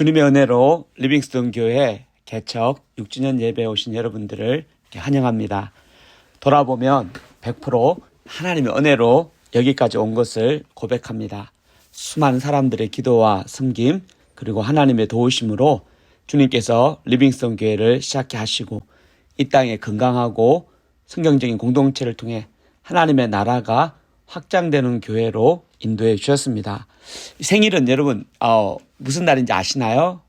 주님의 은혜로 리빙스톤 교회 개척 6주년 예배에 오신 여러분들을 환영합니다. 돌아보면 100% 하나님의 은혜로 여기까지 온 것을 고백합니다. 수많은 사람들의 기도와 섬김 그리고 하나님의 도우심으로 주님께서 리빙스톤 교회를 시작해 하시고 이 땅에 건강하고 성경적인 공동체를 통해 하나님의 나라가 확장되는 교회로 인도해 주셨습니다. 생일은 여러분 무슨 날인지 아시나요?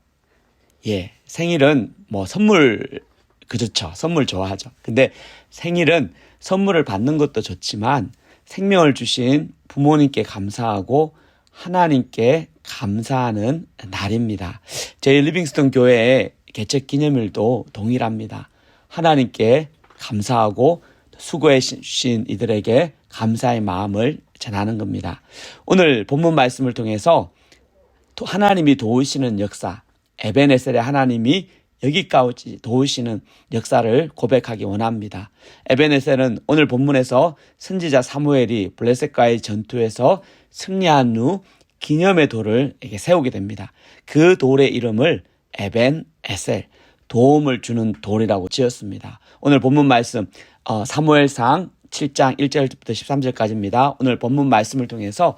예, 생일은 선물 그렇죠. 선물 좋아하죠. 근데 생일은 선물을 받는 것도 좋지만 생명을 주신 부모님께 감사하고 하나님께 감사하는 날입니다. 저희 리빙스톤 교회의 개척 기념일도 동일합니다. 하나님께 감사하고 수고해 주신 이들에게 감사의 마음을 전하는 겁니다. 오늘 본문 말씀을 통해서 하나님이 도우시는 역사, 에베네셀의 하나님이 여기까지 도우시는 역사를 고백하기 원합니다. 에베네셀은 오늘 본문에서 선지자 사무엘이 블레셋과의 전투에서 승리한 후 기념의 돌을 세우게 됩니다. 그 돌의 이름을 에벤에셀, 도움을 주는 돌이라고 지었습니다. 오늘 본문 말씀 사무엘상 7장 1절부터 13절까지입니다. 오늘 본문 말씀을 통해서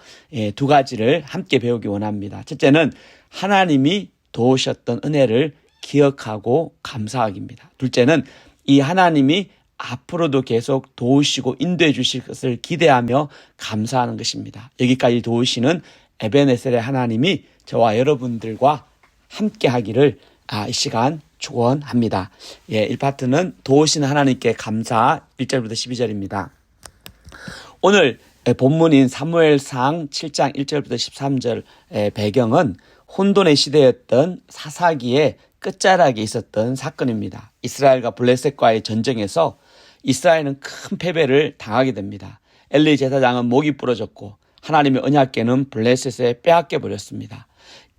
두 가지를 함께 배우기 원합니다. 첫째는 하나님이 도우셨던 은혜를 기억하고 감사하기입니다. 둘째는 이 하나님이 앞으로도 계속 도우시고 인도해 주실 것을 기대하며 감사하는 것입니다. 여기까지 도우시는 에베네셀의 하나님이 저와 여러분들과 함께 하기를 이 시간 축원합니다. 1파트는 도우시는 하나님께 감사 1절부터 12절입니다. 오늘 본문인 사무엘상 7장 1절부터 13절의 배경은 혼돈의 시대였던 사사기의 끝자락에 있었던 사건입니다. 이스라엘과 블레셋과의 전쟁에서 이스라엘은 큰 패배를 당하게 됩니다. 엘리 제사장은 목이 부러졌고 하나님의 언약궤는 블레셋에 빼앗겨 버렸습니다.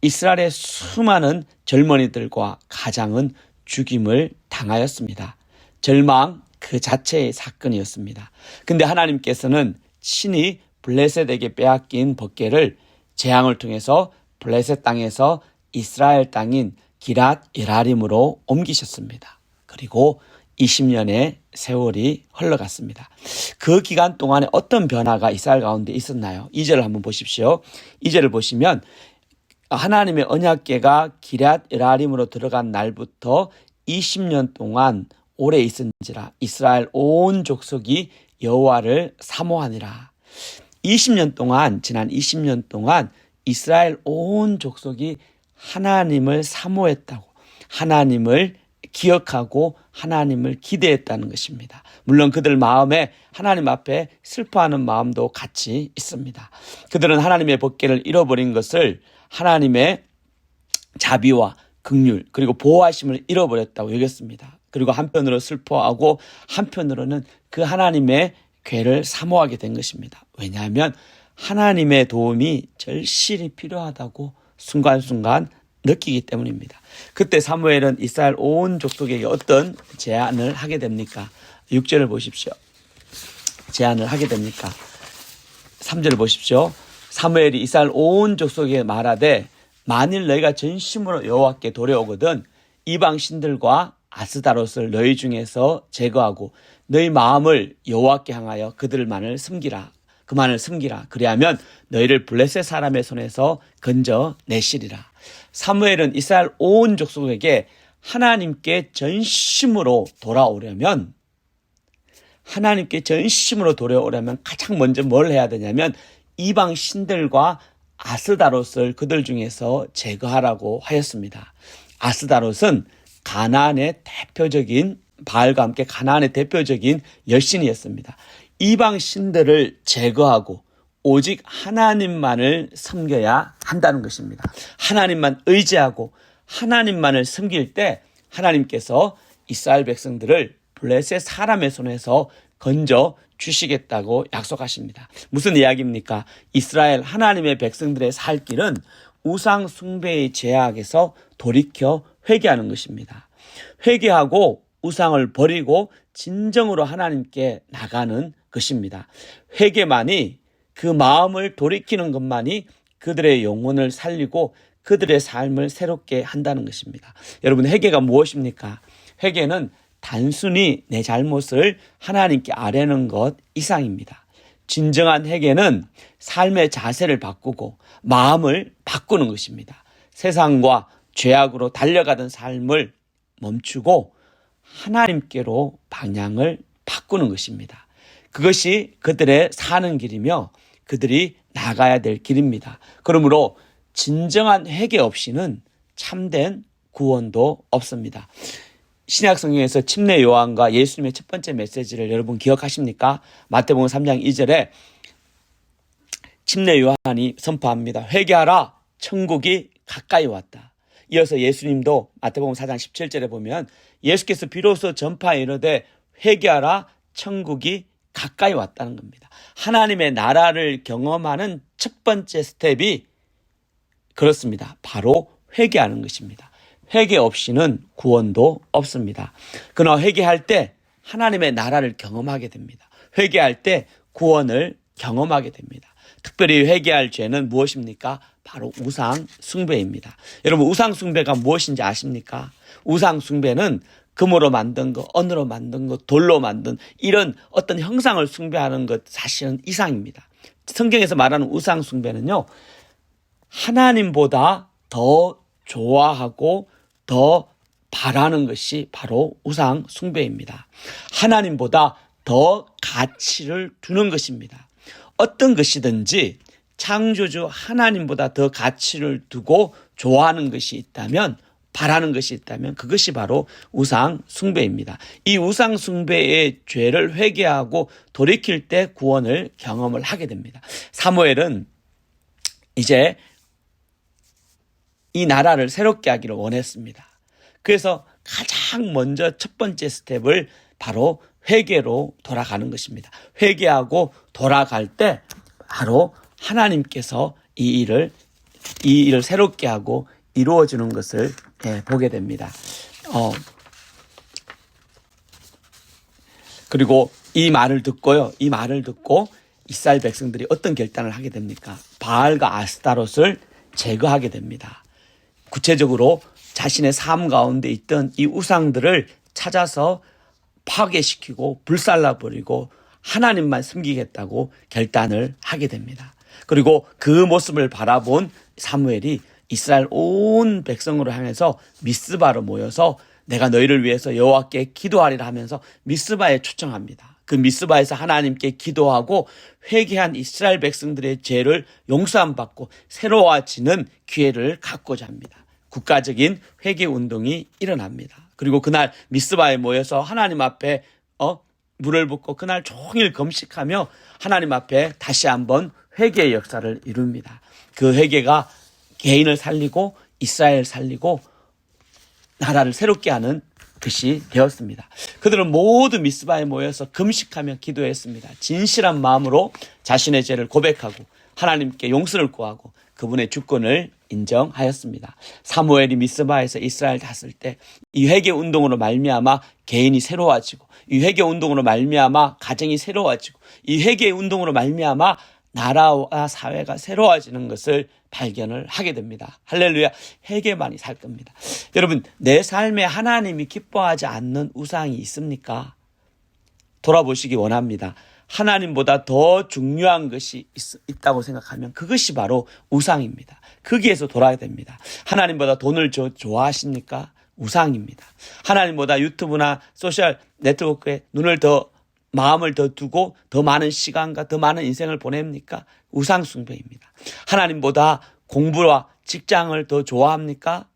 이스라엘의 수많은 젊은이들과 가장은 죽임을 당하였습니다. 절망 그 자체의 사건이었습니다. 근데 하나님께서는 친히 블레셋에게 빼앗긴 법궤를 재앙을 통해서 블레셋 땅에서 이스라엘 땅인 기랏 예라림으로 옮기셨습니다. 그리고 20년의 세월이 흘러갔습니다. 그 기간 동안에 어떤 변화가 이스라엘 가운데 있었나요? 2절을 한번 보십시오. 2절을 보시면 하나님의 언약궤가 기랏 예라림으로 들어간 날부터 20년 동안 오래 있은지라 이스라엘 온 족속이 여호와를 사모하니라. 20년 동안 지난 20년 동안 이스라엘 온 족속이 하나님을 사모했다고 하나님을 기억하고 하나님을 기대했다는 것입니다. 물론 그들 마음에 하나님 앞에 슬퍼하는 마음도 같이 있습니다. 그들은 하나님의 법궤를 잃어버린 것을 하나님의 자비와 긍휼 그리고 보호하심을 잃어버렸다고 여겼습니다. 그리고 한편으로 슬퍼하고 한편으로는 그 하나님의 궤를 사모하게 된 것입니다. 왜냐하면 하나님의 도움이 절실히 필요하다고 순간순간 느끼기 때문입니다. 그때 사무엘은 이스라엘 온 족속에게 어떤 제안을 하게 됩니까? 6절을 보십시오. 제안을 하게 됩니까? 3절을 보십시오. 사무엘이 이스라엘 온 족속에게 말하되 만일 너희가 전심으로 여호와께 돌아오거든 이방 신들과 아스다롯을 너희 중에서 제거하고 너희 마음을 여호와께 향하여 그들만을 섬기라. 그만을 섬기라. 그리하면 너희를 블레셋 사람의 손에서 건져내시리라. 사무엘은 이스라엘 온 족속에게 하나님께 전심으로 돌아오려면 가장 먼저 뭘 해야 되냐면 이방 신들과 아스다롯을 그들 중에서 제거하라고 하였습니다. 아스다롯은 가나안의 대표적인 바알과 함께 가나안의 대표적인 여신이었습니다. 이방 신들을 제거하고 오직 하나님만을 섬겨야 한다는 것입니다. 하나님만 의지하고 하나님만을 섬길 때 하나님께서 이스라엘 백성들을 블레셋 사람의 손에서 건져 주시겠다고 약속하십니다. 무슨 이야기입니까? 이스라엘 하나님의 백성들의 살 길은 우상 숭배의 죄악에서 돌이켜 회개하는 것입니다. 회개하고 우상을 버리고 진정으로 하나님께 나가는 것입니다. 회개만이 그 마음을 돌이키는 것만이 그들의 영혼을 살리고 그들의 삶을 새롭게 한다는 것입니다. 여러분, 회개가 무엇입니까? 회개는 단순히 내 잘못을 하나님께 아뢰는 것 이상입니다. 진정한 회개는 삶의 자세를 바꾸고 마음을 바꾸는 것입니다. 세상과 죄악으로 달려가던 삶을 멈추고 하나님께로 방향을 바꾸는 것입니다. 그것이 그들의 사는 길이며 그들이 나가야 될 길입니다. 그러므로 진정한 회개 없이는 참된 구원도 없습니다. 신약 성경에서 침례 요한과 예수님의 첫 번째 메시지를 여러분 기억하십니까? 마태복음 3장 2절에 침례 요한이 선포합니다. 회개하라, 천국이 가까이 왔다. 이어서 예수님도 마태복음 4장 17절에 보면 예수께서 비로소 전파에 이르되 회개하라, 천국이 가까이 왔다는 겁니다. 하나님의 나라를 경험하는 첫 번째 스텝이 그렇습니다. 바로 회개하는 것입니다. 회개 없이는 구원도 없습니다. 그러나 회개할 때 하나님의 나라를 경험하게 됩니다. 회개할 때 구원을 경험하게 됩니다. 특별히 회개할 죄는 무엇입니까? 바로 우상 숭배입니다. 여러분, 우상 숭배가 무엇인지 아십니까? 우상 숭배는 금으로 만든 것, 언으로 만든 것, 돌로 만든 이런 어떤 형상을 숭배하는 것 사실은 이상입니다. 성경에서 말하는 우상 숭배는요, 하나님보다 더 좋아하고 더 바라는 것이 바로 우상 숭배입니다. 하나님보다 더 가치를 두는 것입니다. 어떤 것이든지 창조주 하나님보다 더 가치를 두고 좋아하는 것이 있다면, 바라는 것이 있다면 그것이 바로 우상 숭배입니다. 이 우상 숭배의 죄를 회개하고 돌이킬 때 구원을 경험을 하게 됩니다. 사무엘은 이제 이 나라를 새롭게 하기를 원했습니다. 그래서 가장 먼저 첫 번째 스텝을 바로 회개로 돌아가는 것입니다. 회개하고 돌아갈 때 바로 하나님께서 이 일을 새롭게 하고 이루어지는 것을 보게 됩니다. 그리고 이 말을 듣고 이스라엘 백성들이 어떤 결단을 하게 됩니까? 바알과 아스타롯을 제거하게 됩니다. 구체적으로 자신의 삶 가운데 있던 이 우상들을 찾아서 파괴시키고 불살라버리고 하나님만 섬기겠다고 결단을 하게 됩니다. 그리고 그 모습을 바라본 사무엘이 이스라엘 온 백성으로 향해서 미스바로 모여서 내가 너희를 위해서 여호와께 기도하리라 하면서 미스바에 초청합니다. 그 미스바에서 하나님께 기도하고 회개한 이스라엘 백성들의 죄를 용서함 받고 새로워지는 기회를 갖고자 합니다. 국가적인 회개 운동이 일어납니다. 그리고 그날 미스바에 모여서 하나님 앞에 물을 붓고 그날 종일 금식하며 하나님 앞에 다시 한번 회개의 역사를 이룹니다. 그 회개가 개인을 살리고 이스라엘을 살리고 나라를 새롭게 하는 것이 되었습니다. 그들은 모두 미스바에 모여서 금식하며 기도했습니다. 진실한 마음으로 자신의 죄를 고백하고 하나님께 용서를 구하고 그분의 주권을 인정하였습니다. 사무엘이 미스바에서 이스라엘 다스릴 때 이 회개 운동으로 말미암아 개인이 새로워지고 이 회개 운동으로 말미암아 가정이 새로워지고 이 회개 운동으로 말미암아 나라와 사회가 새로워지는 것을 발견을 하게 됩니다. 할렐루야. 회개만이 살 겁니다. 여러분, 내 삶에 하나님이 기뻐하지 않는 우상이 있습니까? 돌아보시기 원합니다. 하나님보다 더 중요한 것이 있다고 생각하면 그것이 바로 우상입니다. 거기에서 돌아야 됩니다. 하나님보다 돈을 좋아하십니까? 우상입니다. 하나님보다 유튜브나 소셜 네트워크에 마음을 더 두고 더 많은 시간과 더 많은 인생을 보냅니까? 우상 숭배입니다. 하나님보다 공부와 직장을 더 좋아합니까?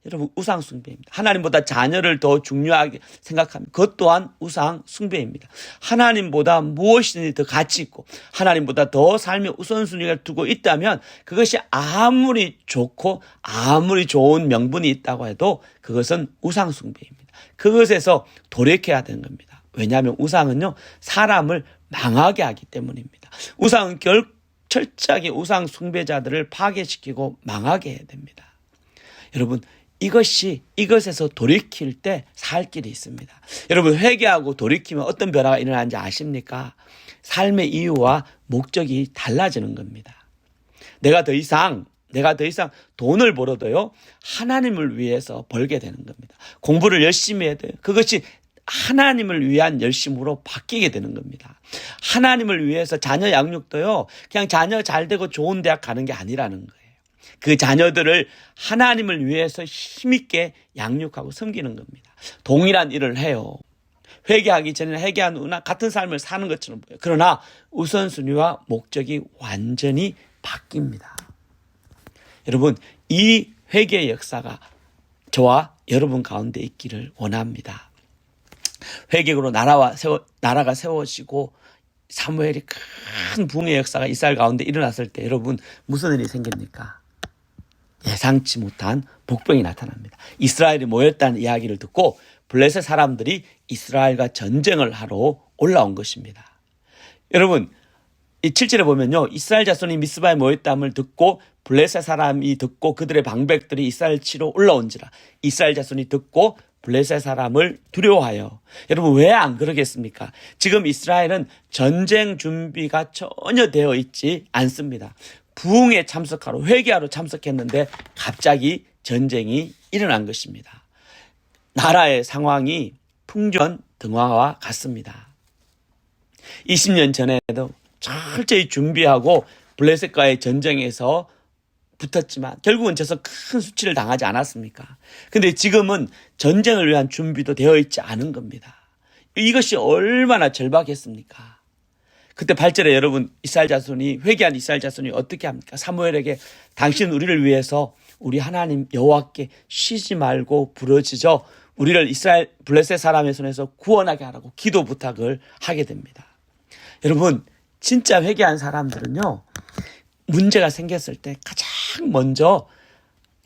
여러분, 우상 숭배입니다. 하나님보다 자녀를 더 중요하게 생각합니다. 그것 또한 우상 숭배입니다. 하나님보다 무엇이든지 더 가치 있고 하나님보다 더 삶의 우선순위를 두고 있다면 그것이 아무리 좋고 아무리 좋은 명분이 있다고 해도 그것은 우상 숭배입니다. 그것에서 돌이켜야 되는 겁니다. 왜냐하면 우상은요, 사람을 망하게 하기 때문입니다. 우상은 철저하게 우상 숭배자들을 파괴시키고 망하게 해야 됩니다. 여러분, 이것에서 돌이킬 때 살 길이 있습니다. 여러분, 회개하고 돌이키면 어떤 변화가 일어나는지 아십니까? 삶의 이유와 목적이 달라지는 겁니다. 내가 더 이상 내가 더 이상 돈을 벌어도요, 하나님을 위해서 벌게 되는 겁니다. 공부를 열심히 해야 돼요. 그것이 하나님을 위한 열심으로 바뀌게 되는 겁니다. 하나님을 위해서 자녀 양육도요, 그냥 자녀 잘 되고 좋은 대학 가는 게 아니라는 거예요. 그 자녀들을 하나님을 위해서 힘있게 양육하고 섬기는 겁니다. 동일한 일을 해요. 회개하기 전에 회개한 후나 같은 삶을 사는 것처럼 보여요. 그러나 우선순위와 목적이 완전히 바뀝니다. 여러분, 이 회개의 역사가 저와 여러분 가운데 있기를 원합니다. 회개로 나라가 세워지고 사무엘이 큰 부흥의 역사가 이스라엘 가운데 일어났을 때 여러분 무슨 일이 생깁니까? 예상치 못한 복병이 나타납니다. 이스라엘이 모였다는 이야기를 듣고 블레셋 사람들이 이스라엘과 전쟁을 하러 올라온 것입니다. 여러분, 이 7절에 보면요, 이스라엘 자손이 미스바에 모였다함을 듣고 블레셋 사람이 듣고 그들의 방백들이 이스라엘 치러 올라온지라. 이스라엘 자손이 듣고 블레셋 사람을 두려워하여. 여러분, 왜 안 그러겠습니까? 지금 이스라엘은 전쟁 준비가 전혀 되어 있지 않습니다. 부흥에 참석하러, 회개하러 참석했는데 갑자기 전쟁이 일어난 것입니다. 나라의 상황이 풍전등화와 같습니다. 20년 전에도 철저히 준비하고 블레셋과의 전쟁에서 붙었지만 결국은 져서 큰 수치를 당하지 않았습니까? 근데 지금은 전쟁을 위한 준비도 되어 있지 않은 겁니다. 이것이 얼마나 절박했습니까? 그때 8절에 여러분 회개한 이스라엘 자손이 어떻게 합니까? 사무엘에게 당신 우리를 위해서 우리 하나님 여호와께 쉬지 말고 부르짖어 우리를 블레셋 사람의 손에서 구원하게 하라고 기도 부탁을 하게 됩니다. 여러분, 진짜 회개한 사람들은요, 문제가 생겼을 때 가장 먼저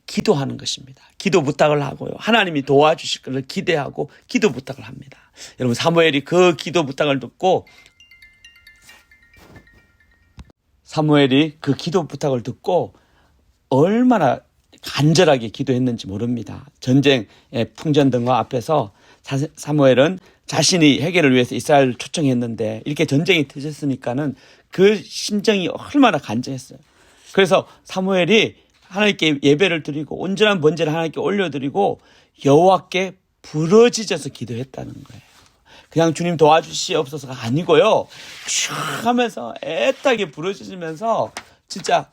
기도하는 것입니다. 기도 부탁을 하고요, 하나님이 도와주실 것을 기대하고 기도 부탁을 합니다. 여러분, 사무엘이 그 기도 부탁을 듣고 얼마나 간절하게 기도했는지 모릅니다. 전쟁의 풍전등화 앞에서 사무엘은 자신이 회개를 위해서 이스라엘을 초청했는데 이렇게 전쟁이 터졌으니까는 그 심정이 얼마나 간절했어요. 그래서 사무엘이 하나님께 예배를 드리고 온전한 번제를 하나님께 올려드리고 여호와께 부르짖어서 기도했다는 거예요. 그냥 주님 도와주시옵소서가 아니고요, 슉 하면서 애타게 부르짖으면서 진짜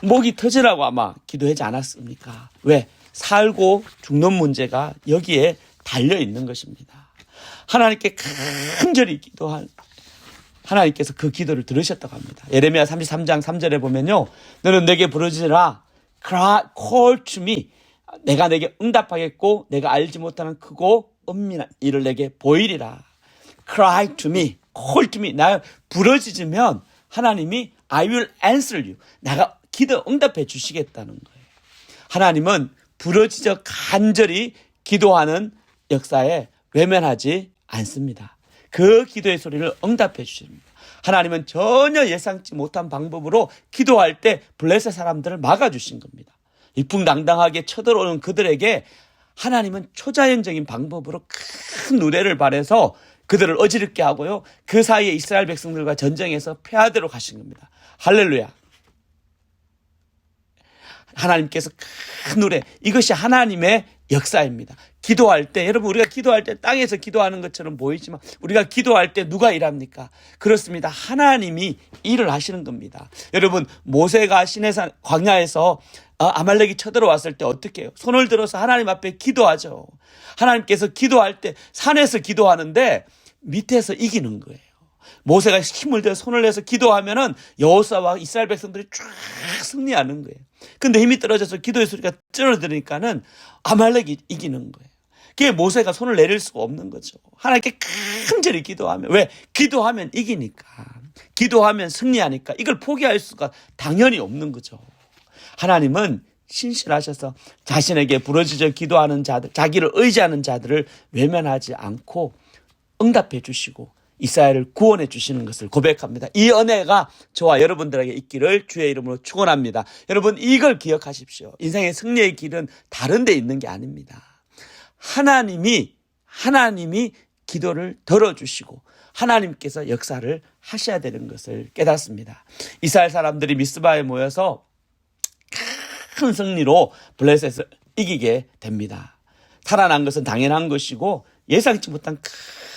목이 터지라고 아마 기도하지 않았습니까? 왜? 살고 죽는 문제가 여기에 달려 있는 것입니다. 하나님께 간절히 기도한 하나님께서 그 기도를 들으셨다고 합니다. 예레미야 33장 3절에 보면요, 너는 내게 부르짖으라, call to me. 내가 내게 응답하겠고 내가 알지 못하는 크고 은밀한 일을 내게 보이리라. cry to me, call to me. 나 부르짖으면 하나님이 I will answer you. 내가 기도 응답해 주시겠다는 거예요. 하나님은 부르짖어 간절히 기도하는 역사에 외면하지 않습니다. 그 기도의 소리를 응답해 주십니다. 하나님은 전혀 예상치 못한 방법으로 기도할 때 블레셋 사람들을 막아주신 겁니다. 일풍당당하게 쳐들어오는 그들에게 하나님은 초자연적인 방법으로 큰 누레를 발해서 그들을 어지럽게 하고요, 그 사이에 이스라엘 백성들과 전쟁에서 패하대로 가신 겁니다. 할렐루야. 하나님께서 큰 노래, 이것이 하나님의 역사입니다. 기도할 때, 여러분, 우리가 기도할 때 땅에서 기도하는 것처럼 보이지만 우리가 기도할 때 누가 일합니까? 그렇습니다. 하나님이 일을 하시는 겁니다. 여러분, 모세가 시내산 광야에서 아말렉이 쳐들어왔을 때 어떻게 해요? 손을 들어서 하나님 앞에 기도하죠. 하나님께서 기도할 때 산에서 기도하는데 밑에서 이기는 거예요. 모세가 힘을 들여 손을 내서 기도하면은 여호수아와 이스라엘 백성들이 쫙 승리하는 거예요. 근데 힘이 떨어져서 기도의 소리가 줄어드니까는 아말렉이 이기는 거예요. 그게 모세가 손을 내릴 수가 없는 거죠. 하나님께 간절히 기도하면, 왜? 기도하면 이기니까, 기도하면 승리하니까 이걸 포기할 수가 당연히 없는 거죠. 하나님은 신실하셔서 자신에게 부르짖어 기도하는 자들, 자기를 의지하는 자들을 외면하지 않고 응답해 주시고 이스라엘을 구원해 주시는 것을 고백합니다. 이 은혜가 저와 여러분들에게 있기를 주의 이름으로 축원합니다. 여러분, 이걸 기억하십시오. 인생의 승리의 길은 다른 데 있는 게 아닙니다. 하나님이 기도를 들어주시고 하나님께서 역사를 하셔야 되는 것을 깨닫습니다. 이스라엘 사람들이 미스바에 모여서 큰 승리로 블레셋을 이기게 됩니다. 살아난 것은 당연한 것이고 예상치 못한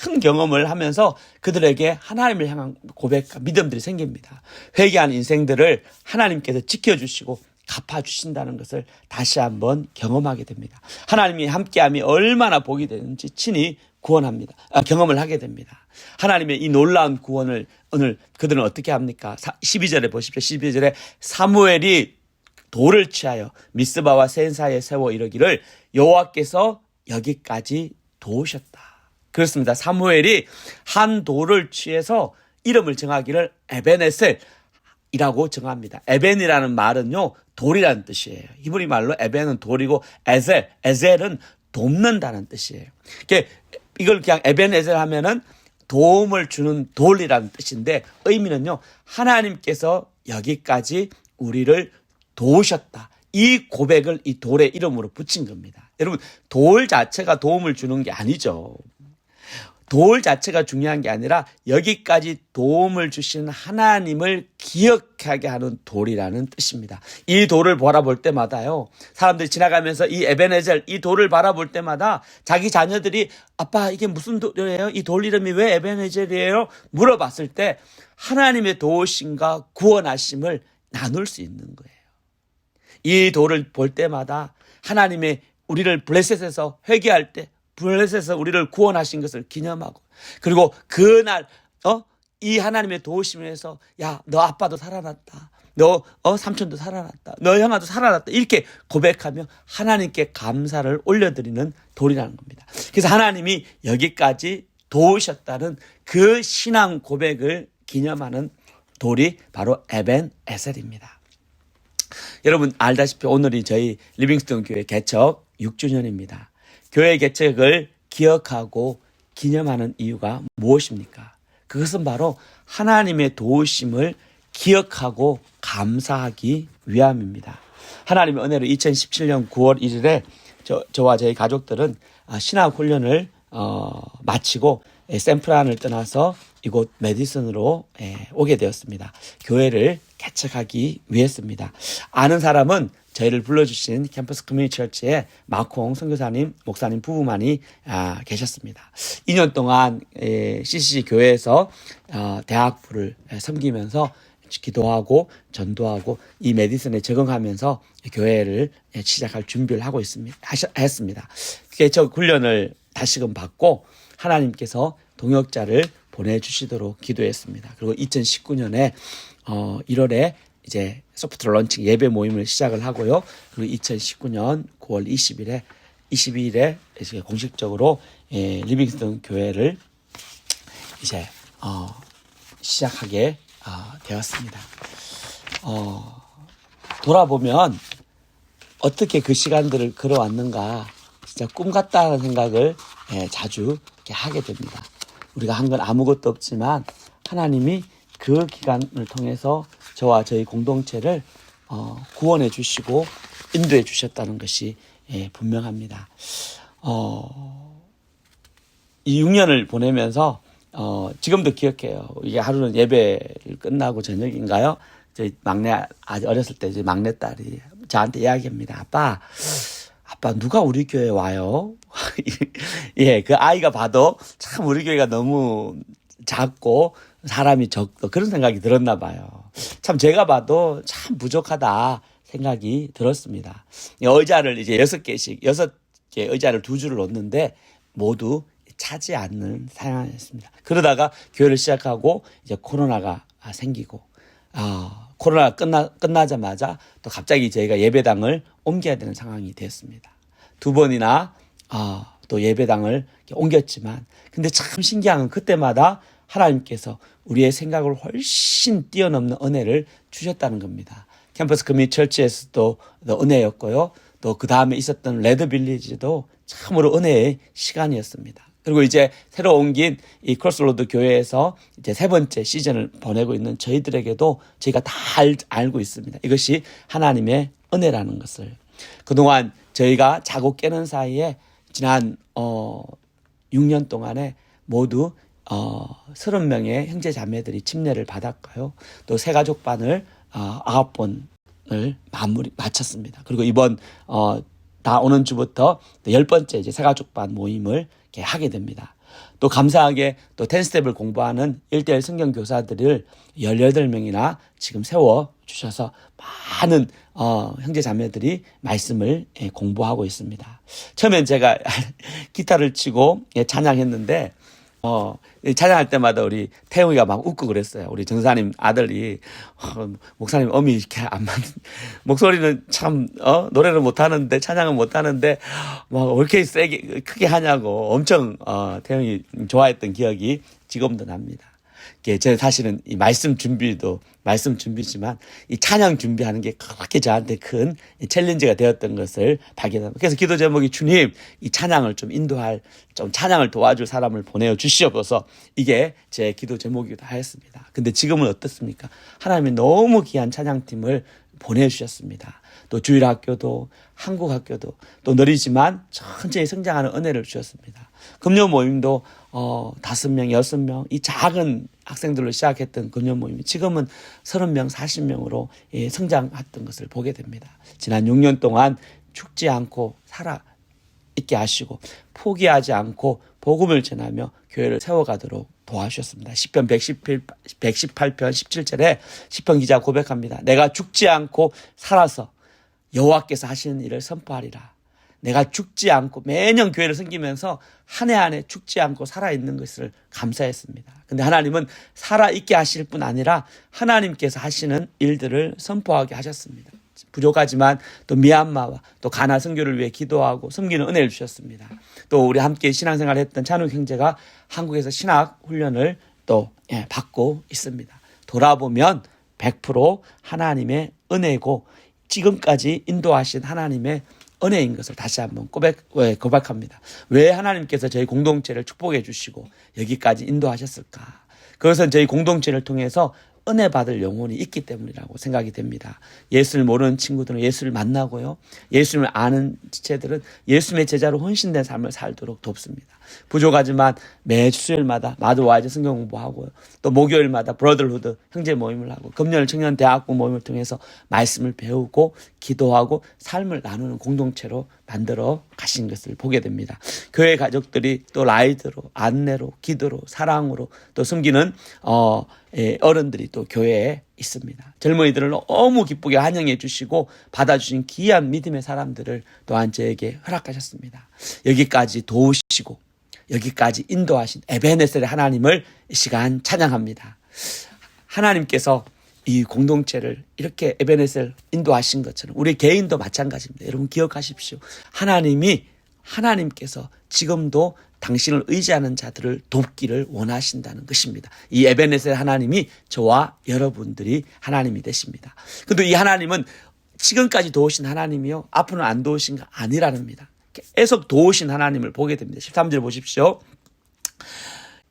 큰 경험을 하면서 그들에게 하나님을 향한 고백과 믿음들이 생깁니다. 회개한 인생들을 하나님께서 지켜주시고 갚아주신다는 것을 다시 한번 경험하게 됩니다. 하나님이 함께함이 얼마나 복이 되는지 친히 경험을 하게 됩니다. 하나님의 이 놀라운 구원을 오늘 그들은 어떻게 합니까? 12절에 보십시오. 12절에 사무엘이 돌을 취하여 미스바와 센 사이에 세워 이르기를 여호와께서 여기까지 도우셨다. 그렇습니다. 사무엘이 한 돌을 취해서 이름을 정하기를 에벤에셀이라고 정합니다. 에벤이라는 말은요, 돌이라는 뜻이에요. 히브리 말로 에벤은 돌이고 에셀은 돕는다는 뜻이에요. 이걸 그냥 에벤에셀 하면은 도움을 주는 돌이라는 뜻인데 의미는요, 하나님께서 여기까지 우리를 도우셨다. 이 고백을 이 돌의 이름으로 붙인 겁니다. 여러분, 돌 자체가 도움을 주는 게 아니죠. 돌 자체가 중요한 게 아니라 여기까지 도움을 주신 하나님을 기억하게 하는 돌이라는 뜻입니다. 이 돌을 바라볼 때마다요, 사람들이 지나가면서 이 에벤에셀, 이 돌을 바라볼 때마다 자기 자녀들이 아빠 이게 무슨 돌이에요? 이 돌 이름이 왜 에벤에셀이에요? 물어봤을 때 하나님의 도우심과 구원하심을 나눌 수 있는 거예요. 이 돌을 볼 때마다 하나님의 우리를 블레셋에서 회개할 때 블레셋에서 우리를 구원하신 것을 기념하고, 그리고 그날 이 하나님의 도우심에서 야, 너 아빠도 살아났다. 너 삼촌도 살아났다. 너 형아도 살아났다. 이렇게 고백하며 하나님께 감사를 올려드리는 돌이라는 겁니다. 그래서 하나님이 여기까지 도우셨다는 그 신앙 고백을 기념하는 돌이 바로 에벤에셀입니다. 여러분 알다시피 오늘이 저희 리빙스턴 교회 개척 6주년입니다. 교회 개척을 기억하고 기념하는 이유가 무엇입니까? 그것은 바로 하나님의 도우심을 기억하고 감사하기 위함입니다. 하나님의 은혜로 2017년 9월 1일에 저와 저희 가족들은 신학 훈련을 마치고 샌프란을 떠나서 이곳 메디슨으로 오게 되었습니다. 교회를 개척하기 위해서입니다. 아는 사람은 저희를 불러주신 캠퍼스 커뮤니티 처치에 마콩 선교사님, 목사님 부부만이 계셨습니다. 2년 동안 CCC 교회에서 대학부를 섬기면서 기도하고 전도하고 이 메디슨에 적응하면서 교회를 시작할 준비를 하고 했습니다. 개척 훈련을 다시금 받고 하나님께서 동역자를 보내주시도록 기도했습니다. 그리고 2019년에 1월에 이제 소프트 런칭 예배 모임을 시작을 하고요. 그리고 2019년 9월 22일에 이제 공식적으로 리빙스턴 교회를 이제 시작하게 되었습니다. 돌아보면 어떻게 그 시간들을 걸어왔는가 진짜 꿈 같다는 생각을 자주 이렇게 하게 됩니다. 우리가 한 건 아무것도 없지만 하나님이 그 기간을 통해서 저와 저희 공동체를 구원해 주시고 인도해 주셨다는 것이 분명합니다. 이 6년을 보내면서 지금도 기억해요. 이게 하루는 예배를 끝나고 저녁인가요? 저희 막내 아주 어렸을 때 이제 막내딸이 저한테 이야기합니다. 아빠 누가 우리 교회에 와요? 예, 그 아이가 봐도 참 우리 교회가 너무 작고 사람이 적고 그런 생각이 들었나 봐요. 참 제가 봐도 참 부족하다 생각이 들었습니다. 의자를 이제 6개 의자를 2줄을 놓는데 모두 차지 않는 상황이었습니다. 그러다가 교회를 시작하고 이제 코로나가 생기고 코로나가 끝나자마자 또 갑자기 저희가 예배당을 옮겨야 되는 상황이 되었습니다. 2번이나 또 예배당을 옮겼지만 근데 참 신기한 건 그때마다 하나님께서 우리의 생각을 훨씬 뛰어넘는 은혜를 주셨다는 겁니다. 캠퍼스 커뮤니티 처치에서도 은혜였고요. 또 그 다음에 있었던 레드 빌리지도 참으로 은혜의 시간이었습니다. 그리고 이제 새로 옮긴 이 크로스로드 교회에서 이제 3번째 시즌을 보내고 있는 저희들에게도 저희가 다 알고 있습니다. 이것이 하나님의 은혜라는 것을. 그동안 저희가 자고 깨는 사이에 지난 6년 동안에 모두 30명의 형제 자매들이 침례를 받았고요. 또 새가족반을 9번 마쳤습니다. 그리고 이번 다 오는 주부터 10번째 이제 새가족반 모임을 이렇게 하게 됩니다. 또 감사하게 또 10스텝을 공부하는 1대1 성경 교사들을 18명이나 지금 세워 주셔서 많은 형제 자매들이 말씀을 공부하고 있습니다. 처음엔 제가 기타를 치고 찬양했는데 찬양할 때마다 우리 태웅이가 막 웃고 그랬어요. 우리 전사님 아들이 목사님 음이 이렇게 안 맞는 목소리는 참 노래를 못 하는데 찬양은 못 하는데 막 왜 이렇게 세게 크게 하냐고 엄청 태웅이 좋아했던 기억이 지금도 납니다. 제가 사실은 이 말씀 준비지만 이 찬양 준비하는 게 그렇게 저한테 큰 챌린지가 되었던 것을 발견합니다. 그래서 기도 제목이 주님 이 찬양을 좀 인도할 좀 찬양을 도와줄 사람을 보내어 주시옵소서 이게 제 기도 제목이기도 하였습니다. 근데 지금은 어떻습니까? 하나님이 너무 귀한 찬양팀을 보내주셨습니다. 또 주일학교도 한국학교도 또 느리지만 천천히 성장하는 은혜를 주셨습니다. 금요 모임도 5명, 6명 이 작은 학생들로 시작했던 금요 모임이 지금은 30명, 40명으로 성장했던 것을 보게 됩니다. 지난 6년 동안 죽지 않고 살아 있게 하시고 포기하지 않고 복음을 전하며 교회를 세워가도록 도와주셨습니다. 시편 118편 17절에 시편 기자 고백합니다. 내가 죽지 않고 살아서 여호와께서 하시는 일을 선포하리라. 내가 죽지 않고 매년 교회를 섬기면서 한 해 한 해 죽지 않고 살아있는 것을 감사했습니다. 근데 하나님은 살아있게 하실 뿐 아니라 하나님께서 하시는 일들을 선포하게 하셨습니다. 부족하지만 또 미얀마와 또 가나 선교를 위해 기도하고 섬기는 은혜를 주셨습니다. 또 우리 함께 신앙생활을 했던 찬욱 형제가 한국에서 신학 훈련을 또 받고 있습니다. 돌아보면 100% 하나님의 은혜고 지금까지 인도하신 하나님의 은혜인 것을 다시 한번 고백합니다. 왜 하나님께서 저희 공동체를 축복해 주시고 여기까지 인도하셨을까? 그것은 저희 공동체를 통해서 은혜 받을 영혼이 있기 때문이라고 생각이 됩니다. 예수를 모르는 친구들은 예수를 만나고요. 예수님을 아는 지체들은 예수님의 제자로 헌신된 삶을 살도록 돕습니다. 부족하지만 매주 수요일마다 마드와이즈 성경 공부하고요. 또 목요일마다 브러들후드 형제 모임을 하고 금요일 청년 대학부 모임을 통해서 말씀을 배우고 기도하고 삶을 나누는 공동체로 만들어 가신 것을 보게 됩니다. 교회 가족들이 또 라이드로 안내로 기도로 사랑으로 또 섬기는 어른들이 또 교회에 있습니다. 젊은이들을 너무 기쁘게 환영해 주시고 받아주신 귀한 믿음의 사람들을 또한 저에게 허락하셨습니다. 여기까지 도우시고 여기까지 인도하신 에베네셀의 하나님을 이 시간 찬양합니다. 하나님께서 이 공동체를 이렇게 에베네셀 인도하신 것처럼 우리 개인도 마찬가지입니다. 여러분 기억하십시오. 하나님께서 지금도 당신을 의지하는 자들을 돕기를 원하신다는 것입니다. 이 에베네셀 하나님이 저와 여러분들이 하나님이 되십니다. 근데 이 하나님은 지금까지 도우신 하나님이요 앞으로는 안 도우신 거 아니라는 겁니다. 계속 도우신 하나님을 보게 됩니다. 13절 보십시오.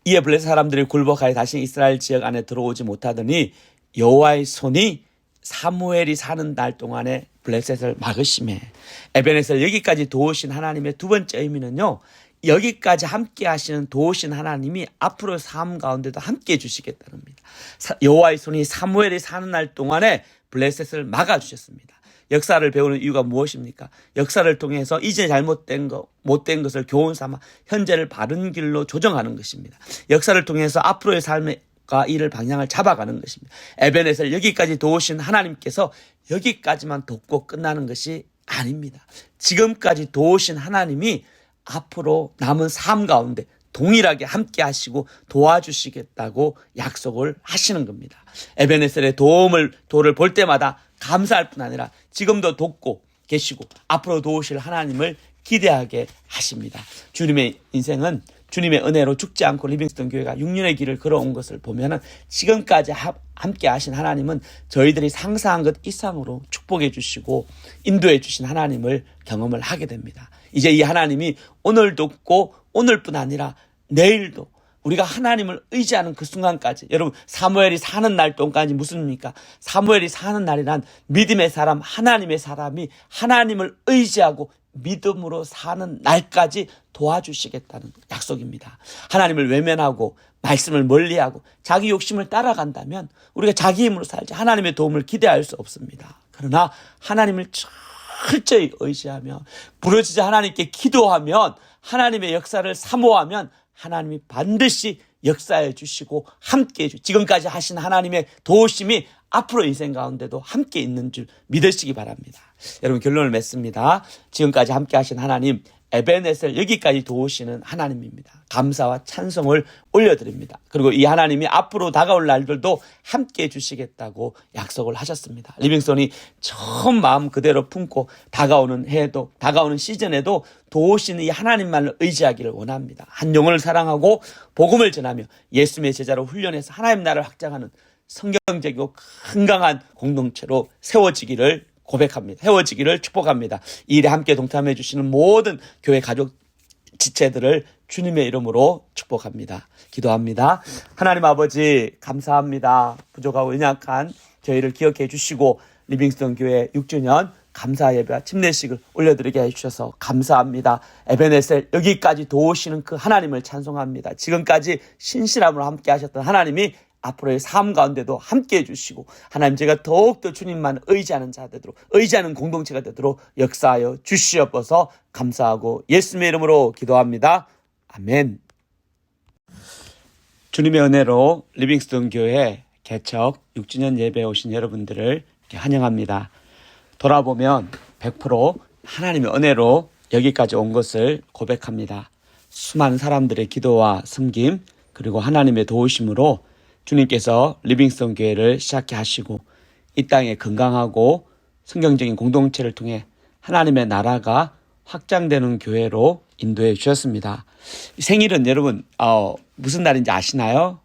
이에 블레셋 사람들이 굴복하여 다시 이스라엘 지역 안에 들어오지 못하더니 여호와의 손이 사무엘이 사는 날 동안에 블레셋을 막으심에 에베네셀 여기까지 도우신 하나님의 두 번째 의미는요. 여기까지 함께 하시는 도우신 하나님이 앞으로 삶 가운데도 함께 해주시겠다는 겁니다. 여호와의 손이 사무엘이 사는 날 동안에 블레셋을 막아주셨습니다. 역사를 배우는 이유가 무엇입니까? 역사를 통해서 이제 잘못된 것, 못된 것을 교훈 삼아 현재를 바른 길로 조정하는 것입니다. 역사를 통해서 앞으로의 삶과 일을 방향을 잡아가는 것입니다. 에베네셀 여기까지 도우신 하나님께서 여기까지만 돕고 끝나는 것이 아닙니다. 지금까지 도우신 하나님이 앞으로 남은 삶 가운데 동일하게 함께 하시고 도와주시겠다고 약속을 하시는 겁니다. 에베네셀의 도를 볼 때마다 감사할 뿐 아니라 지금도 돕고 계시고 앞으로 도우실 하나님을 기대하게 하십니다. 주님의 인생은 주님의 은혜로 죽지 않고 리빙스턴 교회가 6년의 길을 걸어온 것을 보면은 지금까지 함께 하신 하나님은 저희들이 상상한 것 이상으로 축복해 주시고 인도해 주신 하나님을 경험을 하게 됩니다. 이제 이 하나님이 오늘 돕고 오늘뿐 아니라 내일도 우리가 하나님을 의지하는 그 순간까지 여러분 사무엘이 사는 날 동안까지 무슨입니까? 사무엘이 사는 날이란 믿음의 사람 하나님의 사람이 하나님을 의지하고 믿음으로 사는 날까지 도와주시겠다는 약속입니다. 하나님을 외면하고 말씀을 멀리하고 자기 욕심을 따라간다면 우리가 자기 힘으로 살지 하나님의 도움을 기대할 수 없습니다. 그러나 하나님을 철저히 의지하며 부르짖어 하나님께 기도하면 하나님의 역사를 사모하면 하나님이 반드시 역사해 주시고 함께해 주시고 지금까지 하신 하나님의 도우심이 앞으로 인생 가운데도 함께 있는 줄 믿으시기 바랍니다. 여러분 결론을 맺습니다. 지금까지 함께 하신 하나님 에베네셀 여기까지 도우시는 하나님입니다. 감사와 찬송을 올려드립니다. 그리고 이 하나님이 앞으로 다가올 날들도 함께해 주시겠다고 약속을 하셨습니다. 리빙스톤이 처음 마음 그대로 품고 다가오는 해에도 다가오는 시즌에도 도우시는 이 하나님만을 의지하기를 원합니다. 한 영혼을 사랑하고 복음을 전하며 예수님의 제자로 훈련해서 하나님 나라를 확장하는 성경적이고 건강한 공동체로 세워지기를 고백합니다. 세워지기를 축복합니다. 이 일에 함께 동참해 주시는 모든 교회 가족 지체들을 주님의 이름으로 축복합니다. 기도합니다. 하나님 아버지 감사합니다. 부족하고 연약한 저희를 기억해 주시고 리빙스톤 교회 6주년 감사 예배와 침례식을 올려드리게 해주셔서 감사합니다. 에베네셀 여기까지 도우시는 그 하나님을 찬송합니다. 지금까지 신실함으로 함께 하셨던 하나님이 앞으로의 삶 가운데도 함께해 주시고 하나님 제가 더욱더 주님만 의지하는 자 되도록 의지하는 공동체가 되도록 역사하여 주시옵소서 감사하고 예수님의 이름으로 기도합니다. 아멘. 주님의 은혜로 리빙스톤 교회 개척 6주년 예배에 오신 여러분들을 환영합니다. 돌아보면 100% 하나님의 은혜로 여기까지 온 것을 고백합니다. 수많은 사람들의 기도와 섬김 그리고 하나님의 도우심으로 주님께서 리빙스톤 교회를 시작해 하시고 이 땅에 건강하고 성경적인 공동체를 통해 하나님의 나라가 확장되는 교회로 인도해 주셨습니다. 생일은 여러분 무슨 날인지 아시나요?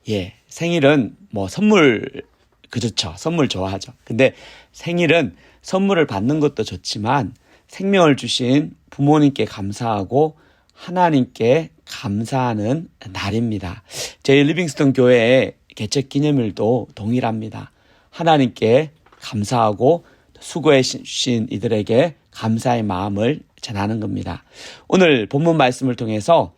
예, 생일은 선물 그렇죠. 선물 좋아하죠. 근데 생일은 선물을 받는 것도 좋지만 생명을 주신 부모님께 감사하고 하나님께 감사하는 날입니다. 저희 리빙스톤 교회의 개척 기념일도 동일합니다. 하나님께 감사하고 수고해 주신 이들에게 감사의 마음을 전하는 겁니다. 오늘 본문 말씀을 통해서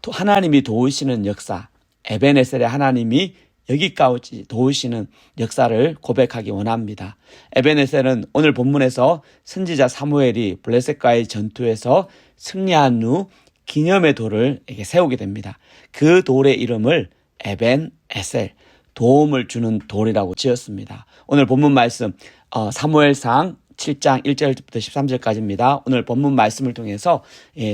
하나님이 도우시는 역사, 에베네셀의 하나님이 여기까지 도우시는 역사를 고백하기 원합니다. 에베네셀은 오늘 본문에서 선지자 사무엘이 블레셋과의 전투에서 승리한 후 기념의 돌을 세우게 됩니다. 그 돌의 이름을 에벤에셀, 도움을 주는 돌이라고 지었습니다. 오늘 본문 말씀 사무엘상 7장 1절부터 13절까지입니다. 오늘 본문 말씀을 통해서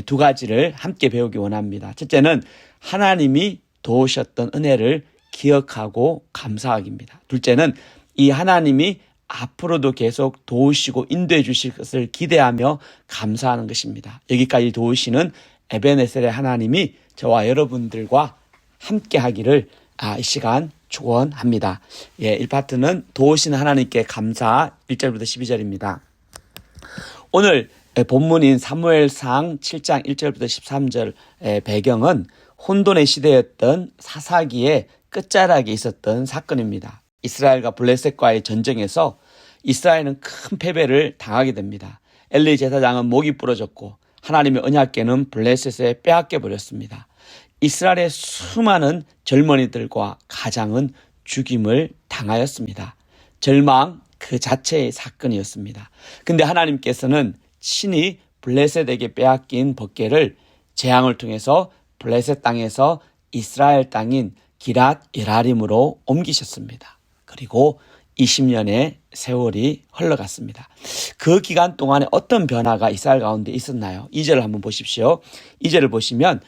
두 가지를 함께 배우기 원합니다. 첫째는 하나님이 도우셨던 은혜를 기억하고 감사하기입니다. 둘째는 이 하나님이 앞으로도 계속 도우시고 인도해 주실 것을 기대하며 감사하는 것입니다. 여기까지 도우시는 에베네셀의 하나님이 저와 여러분들과 함께 하기를 이 시간 축원합니다. 1파트는 도우시는 하나님께 감사 1절부터 12절입니다. 오늘 본문인 사무엘상 7장 1절부터 13절 배경은 혼돈의 시대였던 사사기의 끝자락에 있었던 사건입니다. 이스라엘과 블레셋과의 전쟁에서 이스라엘은 큰 패배를 당하게 됩니다. 엘리 제사장은 목이 부러졌고 하나님의 언약궤는 블레셋에 빼앗겨 버렸습니다. 이스라엘의 수많은 젊은이들과 가장은 죽임을 당하였습니다. 절망 그 자체의 사건이었습니다. 근데 하나님께서는 친히 블레셋에게 빼앗긴 법궤를 재앙을 통해서 블레셋 땅에서 이스라엘 땅인 기랏 여라림으로 옮기셨습니다. 그리고 20년의 세월이 흘러갔습니다. 그 기간 동안에 어떤 변화가 이스라엘 가운데 있었나요? 2절을 한번 보십시오. 2절을 보시면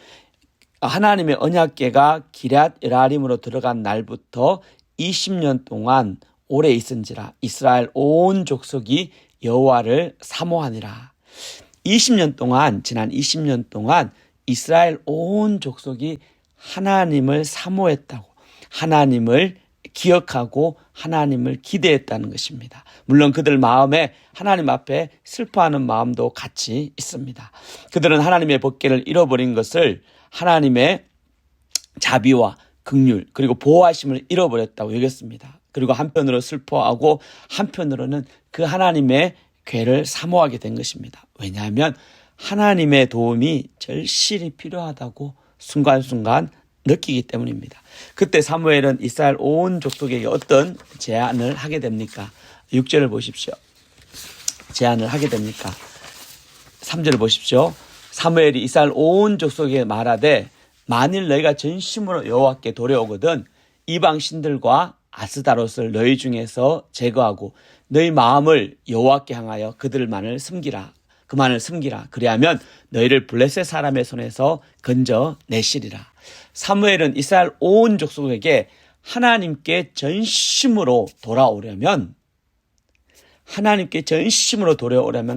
하나님의 언약궤가 기랏 여라림으로 들어간 날부터 20년 동안 오래 있은지라 이스라엘 온 족속이 여호와를 사모하니라. 20년 동안 지난 20년 동안 이스라엘 온 족속이 하나님을 사모했다고 하나님을 기억하고 하나님을 기대했다는 것입니다. 물론 그들 마음에 하나님 앞에 슬퍼하는 마음도 같이 있습니다. 그들은 하나님의 법궤를 잃어버린 것을 하나님의 자비와 긍휼 그리고 보호하심을 잃어버렸다고 여겼습니다. 그리고 한편으로 슬퍼하고 한편으로는 그 하나님의 궤를 사모하게 된 것입니다. 왜냐하면 하나님의 도움이 절실히 필요하다고 순간순간 느끼기 때문입니다. 그때 사무엘은 이스라엘 온 족속에게 어떤 제안을 하게 됩니까? 6절을 보십시오. 제안을 하게 됩니까? 3절을 보십시오. 사무엘이 이스라엘 온 족속에게 말하되 만일 너희가 전심으로 여호와께 돌아오거든 이방 신들과 아스다롯을 너희 중에서 제거하고 너희 마음을 여호와께 향하여 그들만을 섬기라. 그만을 섬기라. 그리하면 너희를 블레셋 사람의 손에서 건져 내시리라. 사무엘은 이스라엘 온 족속에게 하나님께 전심으로 돌아오려면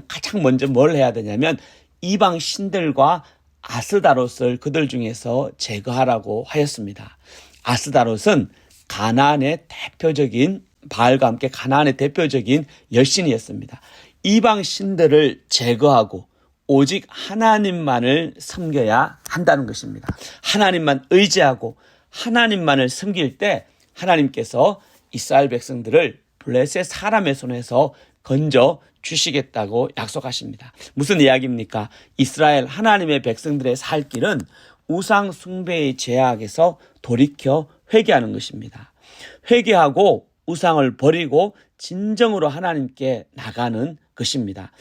가장 먼저 뭘 해야 되냐면 이방 신들과 아스다롯을 그들 중에서 제거하라고 하였습니다. 아스다롯은 가나안의 대표적인 바알과 함께 가나안의 대표적인 여신이었습니다. 이방 신들을 제거하고 오직 하나님만을 섬겨야 한다는 것입니다. 하나님만 의지하고 하나님만을 섬길 때 하나님께서 이스라엘 백성들을 블레셋 사람의 손에서 건져 주시겠다고 약속하십니다. 무슨 이야기입니까? 이스라엘 하나님의 백성들의 살 길은 우상 숭배의 죄악에서 돌이켜 회개하는 것입니다. 회개하고 우상을 버리고 진정으로 하나님께 나가는 것입니다.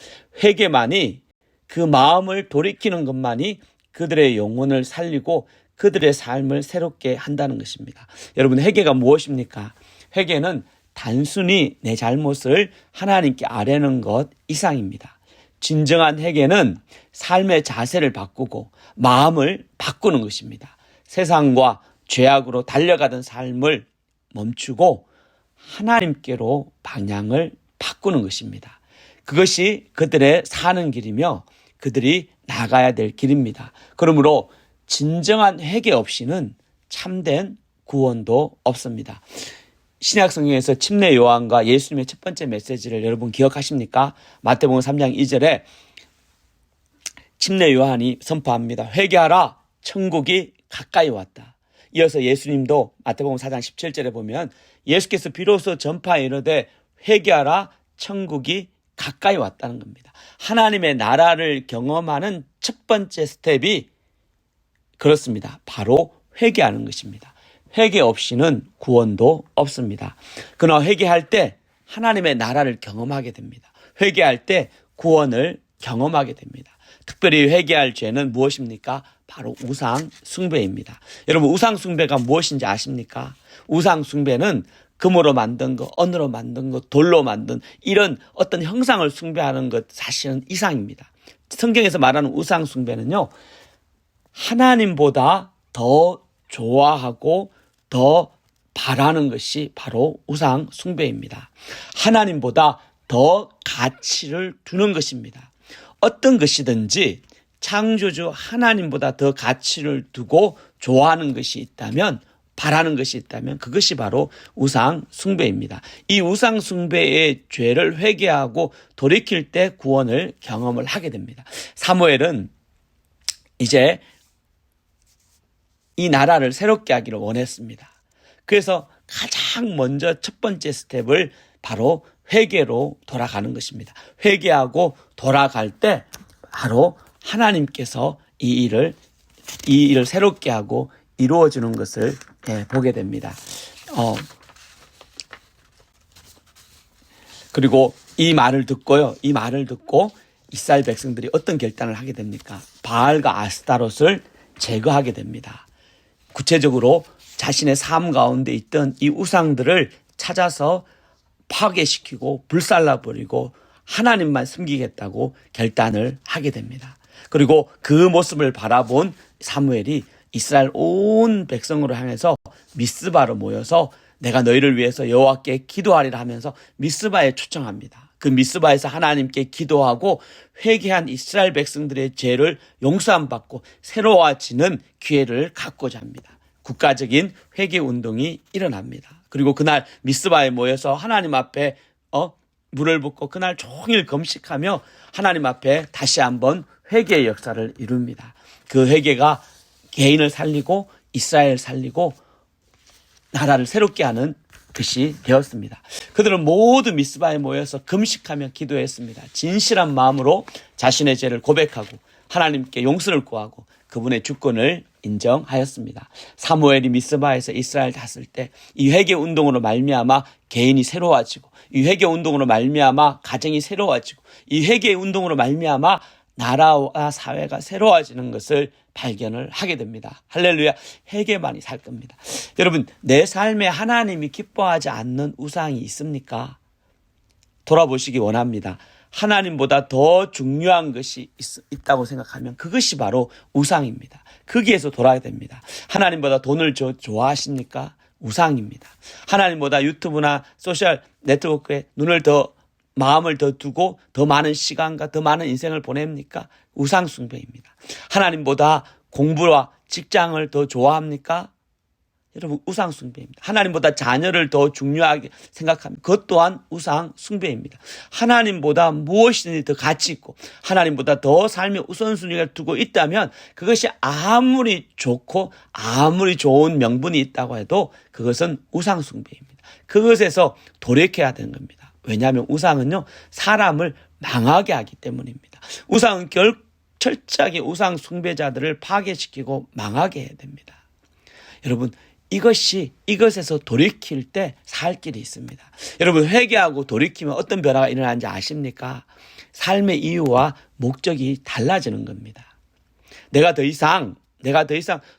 회개만이 그 마음을 돌이키는 것만이 그들의 영혼을 살리고 그들의 삶을 새롭게 한다는 것입니다. 여러분, 회개가 무엇입니까? 회개는 단순히 내 잘못을 하나님께 아뢰는 것 이상입니다. 진정한 회개는 삶의 자세를 바꾸고 마음을 바꾸는 것입니다. 세상과 죄악으로 달려가던 삶을 멈추고 하나님께로 방향을 바꾸는 것입니다. 그것이 그들의 사는 길이며 그들이 나가야 될 길입니다. 그러므로 진정한 회개 없이는 참된 구원도 없습니다. 신약 성경에서 침례 요한과 예수님의 첫 번째 메시지를 여러분 기억하십니까? 마태복음 3장 2절에 침례 요한이 선포합니다. 회개하라, 천국이 가까이 왔다. 이어서 예수님도 마태복음 4장 17절에 보면 예수께서 비로소 전파에 이르되 회개하라, 천국이 가까이 왔다는 겁니다. 하나님의 나라를 경험하는 첫 번째 스텝이 그렇습니다. 바로 회개하는 것입니다. 회개 없이는 구원도 없습니다. 그러나 회개할 때 하나님의 나라를 경험하게 됩니다. 회개할 때 구원을 경험하게 됩니다. 특별히 회개할 죄는 무엇입니까? 바로 우상 숭배입니다. 여러분, 우상 숭배가 무엇인지 아십니까? 우상 숭배는 금으로 만든 것, 언으로 만든 것, 돌로 만든 이런 어떤 형상을 숭배하는 것 사실은 이상입니다. 성경에서 말하는 우상 숭배는요, 하나님보다 더 좋아하고 더 바라는 것이 바로 우상 숭배입니다. 하나님보다 더 가치를 두는 것입니다. 어떤 것이든지 창조주 하나님보다 더 가치를 두고 좋아하는 것이 있다면, 바라는 것이 있다면 그것이 바로 우상 숭배입니다. 이 우상 숭배의 죄를 회개하고 돌이킬 때 구원을 경험을 하게 됩니다. 사무엘은 이제 이 나라를 새롭게 하기를 원했습니다. 그래서 가장 먼저 첫 번째 스텝을 바로 회개로 돌아가는 것입니다. 회개하고 돌아갈 때 바로 하나님께서 이 일을 새롭게 하고 이루어지는 것을 보게 됩니다. 그리고 이 말을 듣고 이스라엘 백성들이 어떤 결단을 하게 됩니까? 바알과 아스타롯을 제거하게 됩니다. 구체적으로 자신의 삶 가운데 있던 이 우상들을 찾아서 파괴시키고 불살라버리고 하나님만 섬기겠다고 결단을 하게 됩니다. 그리고 그 모습을 바라본 사무엘이 이스라엘 온 백성으로 향해서 미스바로 모여서 내가 너희를 위해서 여호와께 기도하리라 하면서 미스바에 초청합니다. 그 미스바에서 하나님께 기도하고 회개한 이스라엘 백성들의 죄를 용서함 받고 새로워지는 기회를 갖고자 합니다. 국가적인 회개 운동이 일어납니다. 그리고 그날 미스바에 모여서 하나님 앞에 물을 붓고 그날 종일 금식하며 하나님 앞에 다시 한번 회개의 역사를 이룹니다. 그 회개가 개인을 살리고 이스라엘을 살리고 나라를 새롭게 하는 것이 되었습니다. 그들은 모두 미스바에 모여서 금식하며 기도했습니다. 진실한 마음으로 자신의 죄를 고백하고 하나님께 용서를 구하고 그분의 주권을 인정하였습니다. 사무엘이 미스바에서 이스라엘 다스릴 때 이 회개 운동으로 말미암아 개인이 새로워지고, 이 회개 운동으로 말미암아 가정이 새로워지고, 이 회개 운동으로 말미암아 나라와 사회가 새로워지는 것을 발견을 하게 됩니다. 할렐루야. 회개만이 살 겁니다. 여러분, 내 삶에 하나님이 기뻐하지 않는 우상이 있습니까? 돌아보시기 원합니다. 하나님보다 더 중요한 것이 있다고 생각하면 그것이 바로 우상입니다. 거기에서 돌아야 됩니다. 하나님보다 돈을 좋아하십니까? 우상입니다. 하나님보다 유튜브나 소셜 네트워크에 마음을 더 두고 더 많은 시간과 더 많은 인생을 보냅니까? 우상 숭배입니다. 하나님보다 공부와 직장을 더 좋아합니까? 여러분, 우상 숭배입니다. 하나님보다 자녀를 더 중요하게 생각합니다. 그것 또한 우상 숭배입니다. 하나님보다 무엇이든지 더 가치 있고 하나님보다 더 삶의 우선순위를 두고 있다면 그것이 아무리 좋고 아무리 좋은 명분이 있다고 해도 그것은 우상 숭배입니다. 그것에서 돌이켜야 되는 겁니다. 왜냐하면 우상은요, 사람을 망하게 하기 때문입니다. 우상은 철저하게 우상 숭배자들을 파괴시키고 망하게 해야 됩니다. 여러분, 이것에서 돌이킬 때 살 길이 있습니다. 여러분, 회개하고 돌이키면 어떤 변화가 일어나는지 아십니까? 삶의 이유와 목적이 달라지는 겁니다. 내가 더 이상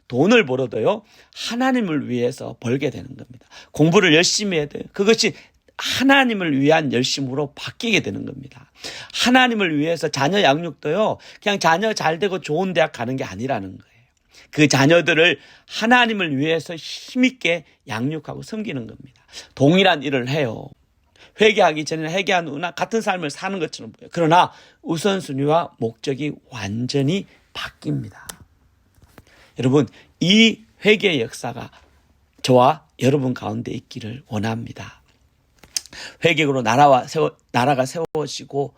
돈을 벌어도요, 하나님을 위해서 벌게 되는 겁니다. 공부를 열심히 해야 돼요. 그것이 하나님을 위한 열심으로 바뀌게 되는 겁니다. 하나님을 위해서 자녀 양육도요, 그냥 자녀 잘 되고 좋은 대학 가는 게 아니라는 거예요. 그 자녀들을 하나님을 위해서 힘있게 양육하고 섬기는 겁니다. 동일한 일을 해요. 회개하기 전에 회개한 후나 같은 삶을 사는 것처럼 보여요. 그러나 우선순위와 목적이 완전히 바뀝니다. 여러분, 이 회개의 역사가 저와 여러분 가운데 있기를 원합니다. 회개로 나라가 세워지고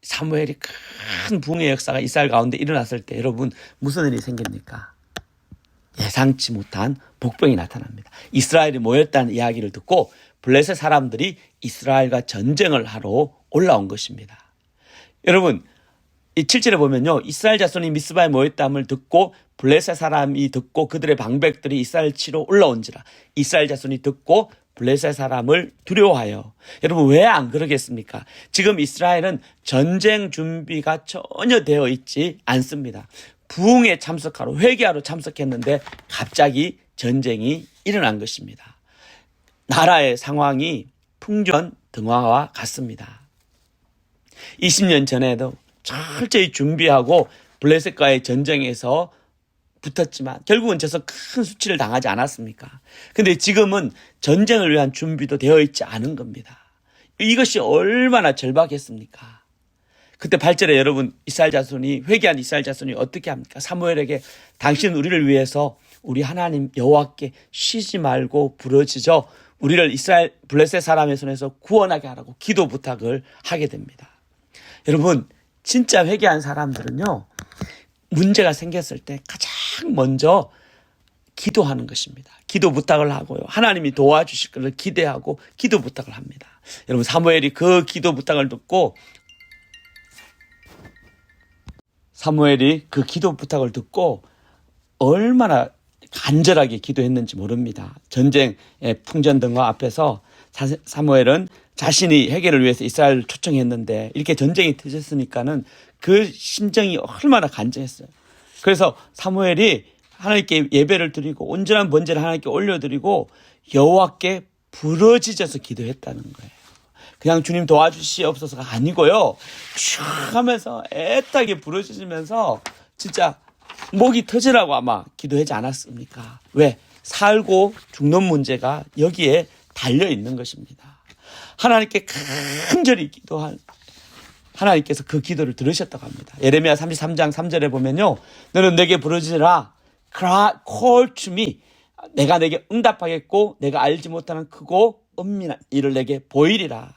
사무엘이 큰 부흥의 역사가 이스라엘 가운데 일어났을 때 여러분, 무슨 일이 생깁니까? 예상치 못한 복병이 나타납니다. 이스라엘이 모였다는 이야기를 듣고 블레셋 사람들이 이스라엘과 전쟁을 하러 올라온 것입니다. 여러분, 이 7절에 보면요, 이스라엘 자손이 미스바에 모였다함을 듣고 블레셋 사람이 듣고 그들의 방백들이 이스라엘 치러 올라온지라. 이스라엘 자손이 듣고 블레셋 사람을 두려워하여. 여러분, 왜 안 그러겠습니까? 지금 이스라엘은 전쟁 준비가 전혀 되어 있지 않습니다. 부흥에 참석하러, 회개하러 참석했는데 갑자기 전쟁이 일어난 것입니다. 나라의 상황이 풍전등화와 같습니다. 20년 전에도 철저히 준비하고 블레셋과의 전쟁에서 붙었지만 결국은 져서 큰 수치를 당하지 않았습니까? 근데 지금은 전쟁을 위한 준비도 되어 있지 않은 겁니다. 이것이 얼마나 절박했습니까? 그때 8절에 여러분, 회개한 이스라엘 자손이 어떻게 합니까? 사무엘에게 당신 우리를 위해서 우리 하나님 여호와께 쉬지 말고 부르짖어 우리를 블레셋 사람의 손에서 구원하게 하라고 기도 부탁을 하게 됩니다. 여러분, 진짜 회개한 사람들은요, 문제가 생겼을 때 가장 먼저 기도하는 것입니다. 기도 부탁을 하고요, 하나님이 도와주실 것을 기대하고 기도 부탁을 합니다. 여러분, 사무엘이 그 기도 부탁을 듣고 얼마나 간절하게 기도했는지 모릅니다. 전쟁의 풍전등화 앞에서 사무엘은 자신이 회개를 위해서 이스라엘을 초청했는데 이렇게 전쟁이 터졌으니까는 그 심정이 얼마나 간절했어요. 그래서 사무엘이 하나님께 예배를 드리고 온전한 번제를 하나님께 올려드리고 여호와께 부르짖어서 기도했다는 거예요. 그냥 주님 도와주시옵소서가 아니고요, 슉 하면서 애타게 부르짖으면서 진짜 목이 터지라고 아마 기도하지 않았습니까? 왜? 살고 죽는 문제가 여기에 달려 있는 것입니다. 하나님께 간절히 기도한 하나님께서 그 기도를 들으셨다고 합니다. 예레미야 33장 3절에 보면요, 너는 내게 부르짖으라, call to me. 내가 내게 응답하겠고 내가 알지 못하는 크고 은밀한 일을 내게 보이리라.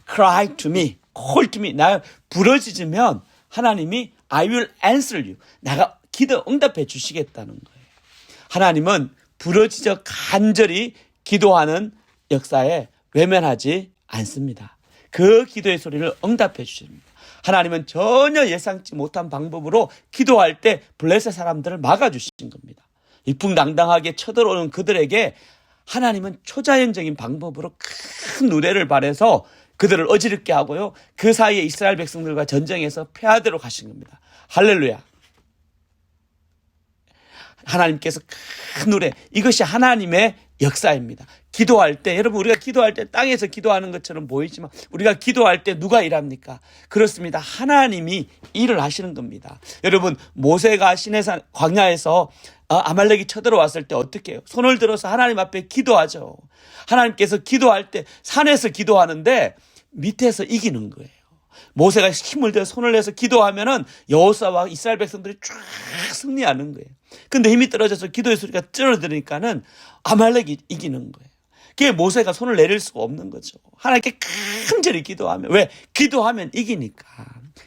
Cry to me, call to me. 나 부르짖으면 하나님이 I will answer you. 내가 기도 응답해 주시겠다는 거예요. 하나님은 부르짖어 간절히 기도하는 역사에 외면하지 않습니다. 그 기도의 소리를 응답해 주십니다. 하나님은 전혀 예상치 못한 방법으로 기도할 때 블레셋 사람들을 막아주신 겁니다. 위풍당당하게 쳐들어오는 그들에게 하나님은 초자연적인 방법으로 큰 누레를 발해서 그들을 어지럽게 하고요. 그 사이에 이스라엘 백성들과 전쟁에서 패하도록 하신 겁니다. 할렐루야. 하나님께서 큰 노래, 이것이 하나님의 역사입니다. 기도할 때, 여러분 우리가 기도할 때 땅에서 기도하는 것처럼 보이지만 우리가 기도할 때 누가 일합니까? 그렇습니다. 하나님이 일을 하시는 겁니다. 여러분 모세가 시내산 광야에서 아말렉이 쳐들어왔을 때 어떻게 해요? 손을 들어서 하나님 앞에 기도하죠. 하나님께서 기도할 때 산에서 기도하는데 밑에서 이기는 거예요. 모세가 힘을 들여 손을 내서 기도하면은 여호수아와 이스라엘 백성들이 쫙 승리하는 거예요. 근데 힘이 떨어져서 기도의 소리가 줄어드니까는 아말렉이 이기는 거예요. 그게 모세가 손을 내릴 수가 없는 거죠. 하나님께 간절히 기도하면, 왜? 기도하면 이기니까.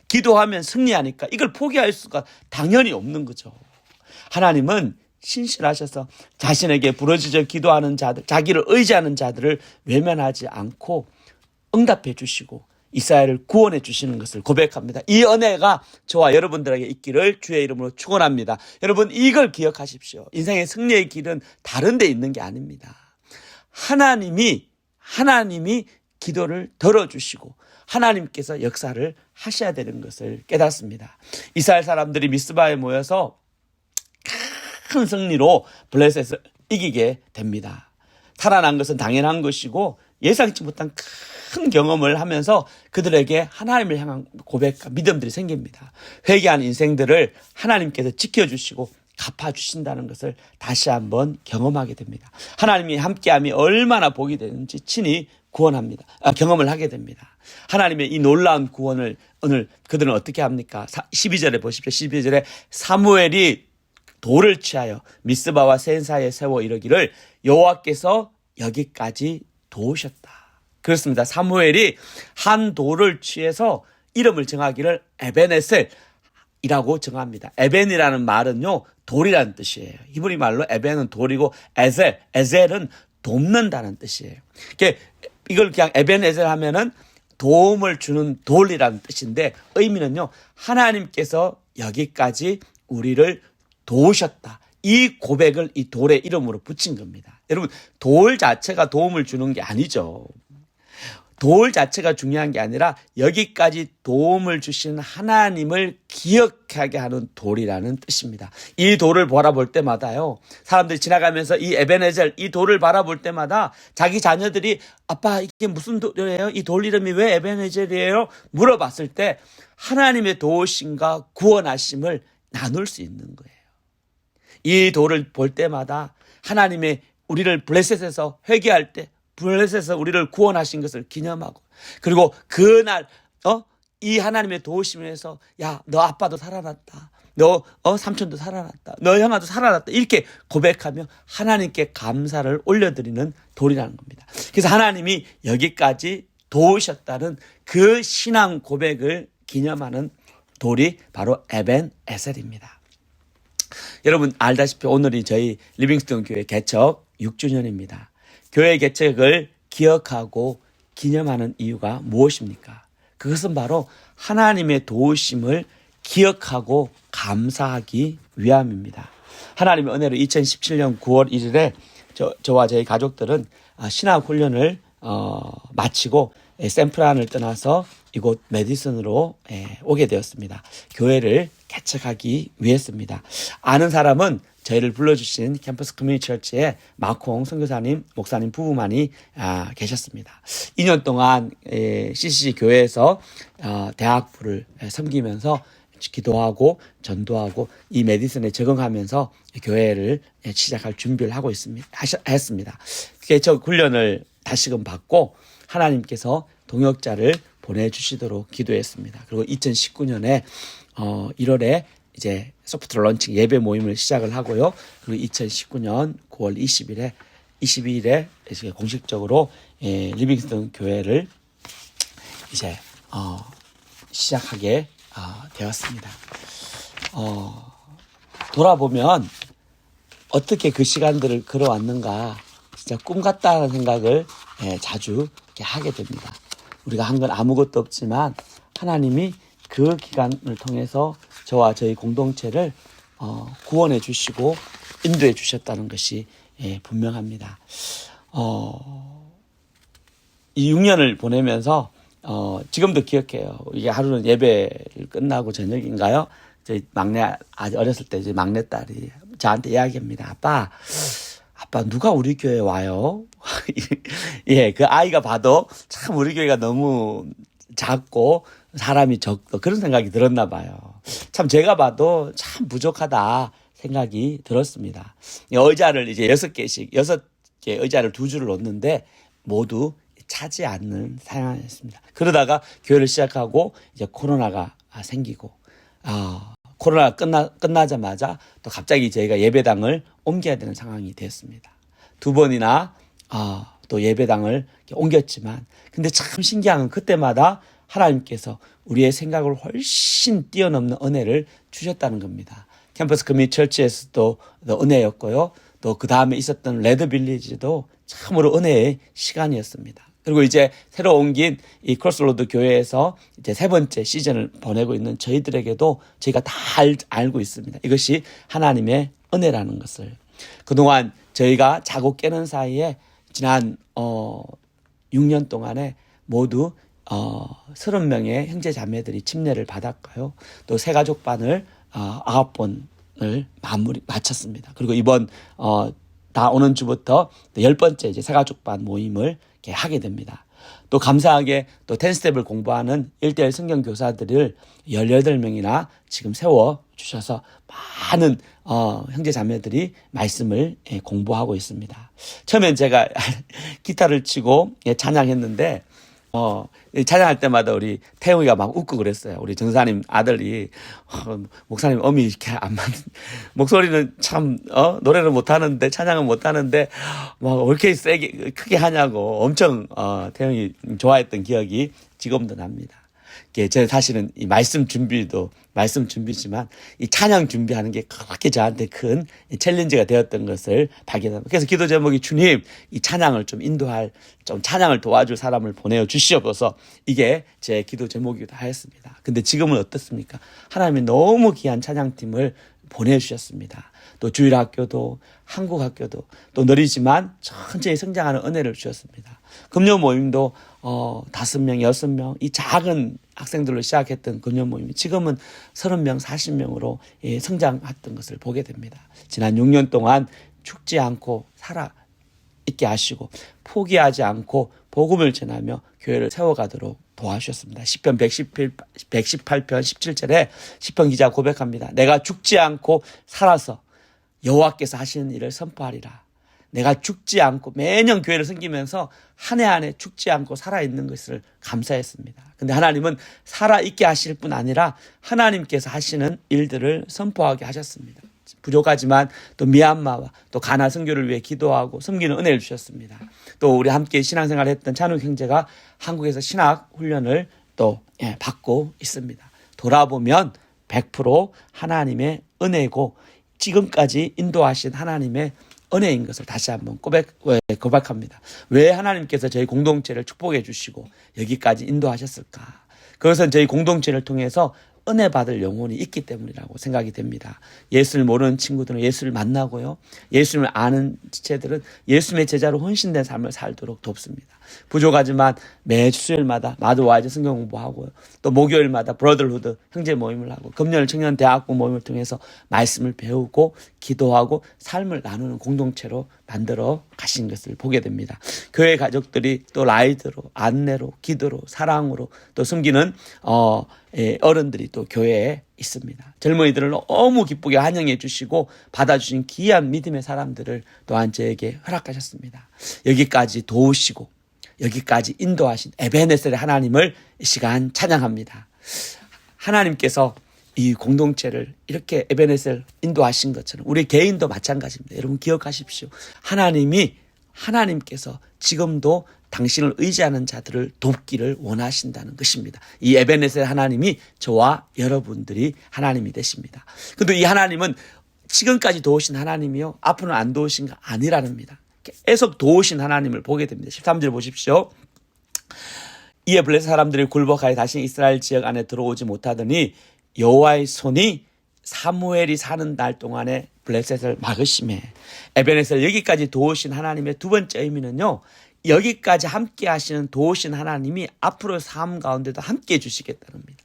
기도하면 승리하니까 이걸 포기할 수가 당연히 없는 거죠. 하나님은 신실하셔서 자신에게 부르짖어 기도하는 자들, 자기를 의지하는 자들을 외면하지 않고 응답해 주시고 이스라엘을 구원해 주시는 것을 고백합니다. 이 은혜가 저와 여러분들에게 있기를 주의 이름으로 축원합니다. 여러분 이걸 기억하십시오. 인생의 승리의 길은 다른 데 있는 게 아닙니다. 하나님이 기도를 들어주시고 하나님께서 역사를 하셔야 되는 것을 깨닫습니다. 이스라엘 사람들이 미스바에 모여서 큰 승리로 블레셋을 이기게 됩니다. 살아난 것은 당연한 것이고 예상치 못한 큰 경험을 하면서 그들에게 하나님을 향한 고백과 믿음들이 생깁니다. 회개한 인생들을 하나님께서 지켜주시고 갚아주신다는 것을 다시 한번 경험하게 됩니다. 하나님이 함께함이 얼마나 복이 되는지 친히 경험을 하게 됩니다. 하나님의 이 놀라운 구원을 오늘 그들은 어떻게 합니까? 12절에 보십시오. 12절에 사무엘이 돌을 취하여 미스바와 센 사이에 세워 이르기를 여호와께서 여기까지 도우셨다. 그렇습니다. 사무엘이 한 돌을 취해서 이름을 정하기를 에벤에셀이라고 정합니다. 에벤이라는 말은요, 돌이라는 뜻이에요. 히브리 말로 에벤은 돌이고 에셀은 돕는다는 뜻이에요. 이걸 그냥 에벤에셀 하면은 도움을 주는 돌이라는 뜻인데 의미는요, 하나님께서 여기까지 우리를 도우셨다. 이 고백을 이 돌의 이름으로 붙인 겁니다. 여러분, 돌 자체가 도움을 주는 게 아니죠. 돌 자체가 중요한 게 아니라 여기까지 도움을 주신 하나님을 기억하게 하는 돌이라는 뜻입니다. 이 돌을 바라볼 때마다요, 사람들이 지나가면서 이 에벤에셀, 이 돌을 바라볼 때마다 자기 자녀들이 아빠 이게 무슨 돌이에요? 이 돌 이름이 왜 에벤에셀이에요? 물어봤을 때 하나님의 도우심과 구원하심을 나눌 수 있는 거예요. 이 돌을 볼 때마다 하나님의 우리를 블레셋에서 회개할 때 블레셋에서 우리를 구원하신 것을 기념하고, 그리고 그날 이 하나님의 도우심에서 야, 너 아빠도 살아났다, 너 삼촌도 살아났다, 너 형아도 살아났다, 이렇게 고백하며 하나님께 감사를 올려드리는 돌이라는 겁니다. 그래서 하나님이 여기까지 도우셨다는 그 신앙 고백을 기념하는 돌이 바로 에벤에셀입니다. 여러분 알다시피 오늘이 저희 리빙스톤 교회 개척 6주년입니다. 교회 개척을 기억하고 기념하는 이유가 무엇입니까? 그것은 바로 하나님의 도우심을 기억하고 감사하기 위함입니다. 하나님의 은혜로 2017년 9월 1일에 저와 저희 가족들은 신학훈련을 마치고 샌프란을 떠나서 이곳 메디슨으로 오게 되었습니다. 교회를 개척하기 위해서입니다. 아는 사람은 저희를 불러주신 캠퍼스 커뮤니티 처치에 마콩 선교사님, 목사님 부부만이 계셨습니다. 2년 동안 CCC 교회에서 대학부를 섬기면서 기도하고 전도하고 이 메디슨에 적응하면서 교회를 시작할 준비를 하고 했습니다. 개척 훈련을 다시금 받고 하나님께서 동역자를 보내주시도록 기도했습니다. 그리고 2019년에 1월에 이제 소프트 런칭 예배 모임을 시작을 하고요. 그리고 2019년 9월 22일에 이제 공식적으로 리빙스톤 교회를 이제 시작하게 되었습니다. 돌아보면 어떻게 그 시간들을 걸어왔는가, 진짜 꿈 같다는 생각을 자주 이렇게 하게 됩니다. 우리가 한 건 아무것도 없지만 하나님이 그 기간을 통해서 저와 저희 공동체를 구원해 주시고 인도해 주셨다는 것이 분명합니다. 이 6년을 보내면서 지금도 기억해요. 이게 하루는 예배를 끝나고 저녁인가요? 저희 막내 아주 어렸을 때 이제 막내딸이 저한테 이야기합니다. 아빠 누가 우리 교회 와요? 예, 그 아이가 봐도 참 우리 교회가 너무 작고 사람이 적고 그런 생각이 들었나 봐요. 참 제가 봐도 참 부족하다 생각이 들었습니다. 의자를 이제 6개 의자를 2줄을 놓는데 모두 차지 않는 상황이었습니다. 그러다가 교회를 시작하고 이제 코로나가 생기고 코로나가 끝나자마자 또 갑자기 저희가 예배당을 옮겨야 되는 상황이 되었습니다. 2번이나 또 예배당을 옮겼지만 근데 참 신기한 건 그때마다 하나님께서 우리의 생각을 훨씬 뛰어넘는 은혜를 주셨다는 겁니다. 캠퍼스 커뮤니티 철치에서도 은혜였고요. 또 그 다음에 있었던 레드빌리지도 참으로 은혜의 시간이었습니다. 그리고 이제 새로 옮긴 이 크로스로드 교회에서 이제 3번째 시즌을 보내고 있는 저희들에게도 저희가 다 알고 있습니다. 이것이 하나님의 은혜라는 것을. 그동안 저희가 자고 깨는 사이에 지난 6년 동안에 모두 30명의 형제 자매들이 침례를 받았고요. 또 새가족반을 9번을 마쳤습니다. 그리고 이번 다 오는 주부터 10번째 이제 새가족반 모임을 이렇게 하게 됩니다. 또 감사하게 또 10스텝을 공부하는 1:1 성경 교사들을 18명이나 지금 세워 주셔서 많은 형제 자매들이 말씀을 공부하고 있습니다. 처음엔 제가 기타를 치고 찬양했는데 찬양할 때마다 우리 태웅이가 막 웃고 그랬어요. 우리 전사님 아들이 목사님 음이 이렇게 안 맞는 목소리는 참 노래를 못 하는데 찬양은 못 하는데 막 왜 이렇게 세게 크게 하냐고 엄청 태웅이 좋아했던 기억이 지금도 납니다. 저는 사실은 이 말씀 준비지만 이 찬양 준비하는 게 그렇게 저한테 큰 챌린지가 되었던 것을 발견합니다. 그래서 기도 제목이 주님 이 찬양을 좀 찬양을 도와줄 사람을 보내어 주시옵소서 이게 제 기도 제목이기도 하였습니다. 근데 지금은 어떻습니까? 하나님이 너무 귀한 찬양팀을 보내주셨습니다. 또 주일학교도 한국학교도 또 느리지만 천천히 성장하는 은혜를 주셨습니다. 금요 모임도 5명, 6명 이 작은 학생들로 시작했던 금요 모임이 지금은 30명, 40명으로 성장했던 것을 보게 됩니다. 지난 6년 동안 죽지 않고 살아 있게 하시고 포기하지 않고 복음을 전하며 교회를 세워가도록 도와주셨습니다. 시편 118편 17절에 시편 기자가 고백합니다. 내가 죽지 않고 살아서 여호와께서 하시는 일을 선포하리라. 내가 죽지 않고 매년 교회를 섬기면서 한 해 한 해 죽지 않고 살아있는 것을 감사했습니다. 근데 하나님은 살아있게 하실 뿐 아니라 하나님께서 하시는 일들을 선포하게 하셨습니다. 부족하지만 또 미얀마와 또 가나 선교를 위해 기도하고 섬기는 은혜를 주셨습니다. 또 우리 함께 신앙생활을 했던 찬욱 형제가 한국에서 신학 훈련을 또 받고 있습니다. 돌아보면 100% 하나님의 은혜고 지금까지 인도하신 하나님의 은혜인 것을 다시 한번 고백합니다. 왜 하나님께서 저희 공동체를 축복해 주시고 여기까지 인도하셨을까? 그것은 저희 공동체를 통해서 은혜 받을 영혼이 있기 때문이라고 생각이 됩니다. 예수를 모르는 친구들은 예수를 만나고요. 예수를 아는 지체들은 예수님의 제자로 헌신된 삶을 살도록 돕습니다. 부족하지만 매주 수요일마다 마드와이즈 성경 공부하고요. 또 목요일마다 브러들후드 형제 모임을 하고 금요일 청년 대학부 모임을 통해서 말씀을 배우고 기도하고 삶을 나누는 공동체로 만들어 가신 것을 보게 됩니다. 교회 가족들이 또 라이드로 안내로 기도로 사랑으로 또 숨기는 어른들이 또 교회에 있습니다. 젊은이들을 너무 기쁘게 환영해 주시고 받아주신 귀한 믿음의 사람들을 또한 저에게 허락하셨습니다. 여기까지 도우시고 여기까지 인도하신 에베네셀의 하나님을 이 시간 찬양합니다. 하나님께서 이 공동체를 이렇게 에베네셀 인도하신 것처럼 우리 개인도 마찬가지입니다. 여러분 기억하십시오. 하나님께서 지금도 당신을 의지하는 자들을 돕기를 원하신다는 것입니다. 이 에베네셀 하나님이 저와 여러분들이 하나님이 되십니다. 그런데 이 하나님은 지금까지 도우신 하나님이요 앞으로는 안 도우신 거 아니라는니다. 계속 도우신 하나님을 보게 됩니다. 13절 보십시오. 이에 블레셋 사람들이 굴복하여 다시 이스라엘 지역 안에 들어오지 못하더니 여호와의 손이 사무엘이 사는 날 동안에 블레셋을 막으심에 에베네셀 여기까지 도우신 하나님의 두 번째 의미는요. 여기까지 함께 하시는 도우신 하나님이 앞으로의 삶 가운데도 함께 해주시겠다는 겁니다.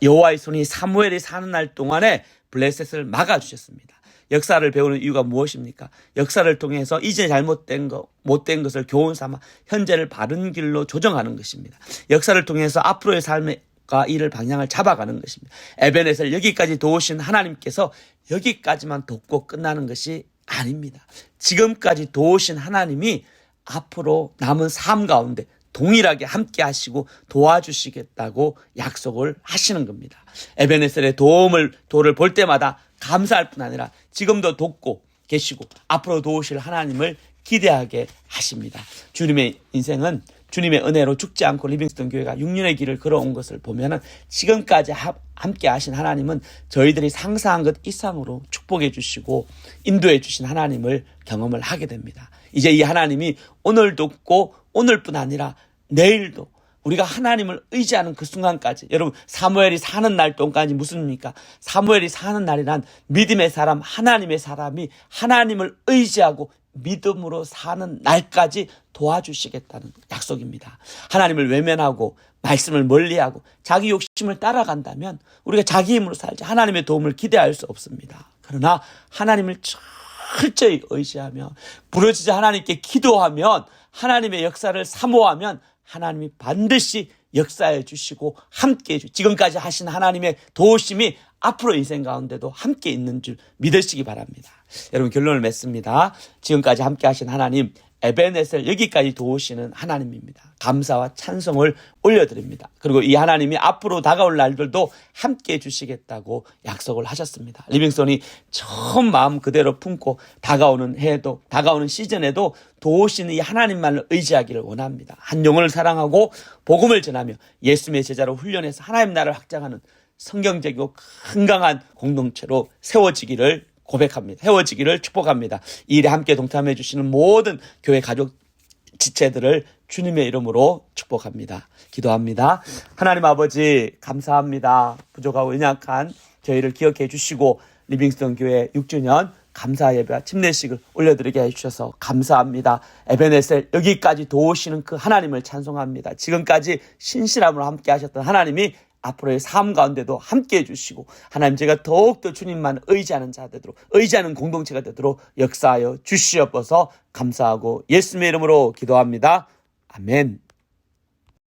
여호와의 손이 사무엘이 사는 날 동안에 블레셋을 막아주셨습니다. 역사를 배우는 이유가 무엇입니까? 역사를 통해서 이제 잘못된 것, 못된 것을 교훈 삼아 현재를 바른 길로 조정하는 것입니다. 역사를 통해서 앞으로의 삶의 이를 방향을 잡아가는 것입니다. 에베네셀 여기까지 도우신 하나님께서 여기까지만 돕고 끝나는 것이 아닙니다. 지금까지 도우신 하나님이 앞으로 남은 삶 가운데 동일하게 함께 하시고 도와주시겠다고 약속을 하시는 겁니다. 에베네셀의 도를 볼 때마다 감사할 뿐 아니라 지금도 돕고 계시고 앞으로 도우실 하나님을 기대하게 하십니다. 주님의 인생은 주님의 은혜로 죽지 않고 리빙스턴 교회가 6년의 길을 걸어온 것을 보면은 지금까지 함께 하신 하나님은 저희들이 상상한 것 이상으로 축복해 주시고 인도해 주신 하나님을 경험을 하게 됩니다. 이제 이 하나님이 오늘 돕고 오늘뿐 아니라 내일도 우리가 하나님을 의지하는 그 순간까지, 여러분 사무엘이 사는 날 동안까지 무슨입니까? 사무엘이 사는 날이란 믿음의 사람, 하나님의 사람이 하나님을 의지하고 믿음으로 사는 날까지 도와주시겠다는 약속입니다. 하나님을 외면하고 말씀을 멀리하고 자기 욕심을 따라간다면 우리가 자기 힘으로 살지 하나님의 도움을 기대할 수 없습니다. 그러나 하나님을 철저히 의지하며 부르짖어 하나님께 기도하면 하나님의 역사를 사모하면 하나님이 반드시 역사해 주시고 함께 해주시고 지금까지 하신 하나님의 도우심이 앞으로 인생 가운데도 함께 있는 줄 믿으시기 바랍니다. 여러분 결론을 맺습니다. 지금까지 함께 하신 하나님 에베네셀 여기까지 도우시는 하나님입니다. 감사와 찬송을 올려드립니다. 그리고 이 하나님이 앞으로 다가올 날들도 함께 해주시겠다고 약속을 하셨습니다. 리빙스턴이 처음 마음 그대로 품고 다가오는 해에도 다가오는 시즌에도 도우시는 이 하나님만을 의지하기를 원합니다. 한 영혼을 사랑하고 복음을 전하며 예수님의 제자로 훈련해서 하나님 나라를 확장하는 성경적이고 건강한 공동체로 세워지기를 고백합니다. 세워지기를 축복합니다. 이 일에 함께 동참해 주시는 모든 교회 가족 지체들을 주님의 이름으로 축복합니다. 기도합니다. 하나님 아버지 감사합니다. 부족하고 연약한 저희를 기억해 주시고 리빙스턴 교회 6주년 감사 예배와 침례식을 올려드리게 해주셔서 감사합니다. 에베네셀 여기까지 도우시는 그 하나님을 찬송합니다. 지금까지 신실함으로 함께 하셨던 하나님이 앞으로의 삶 가운데도 함께해 주시고 하나님 제가 더욱더 주님만 의지하는 자 되도록 의지하는 공동체가 되도록 역사하여 주시옵소서 감사하고 예수님의 이름으로 기도합니다. 아멘.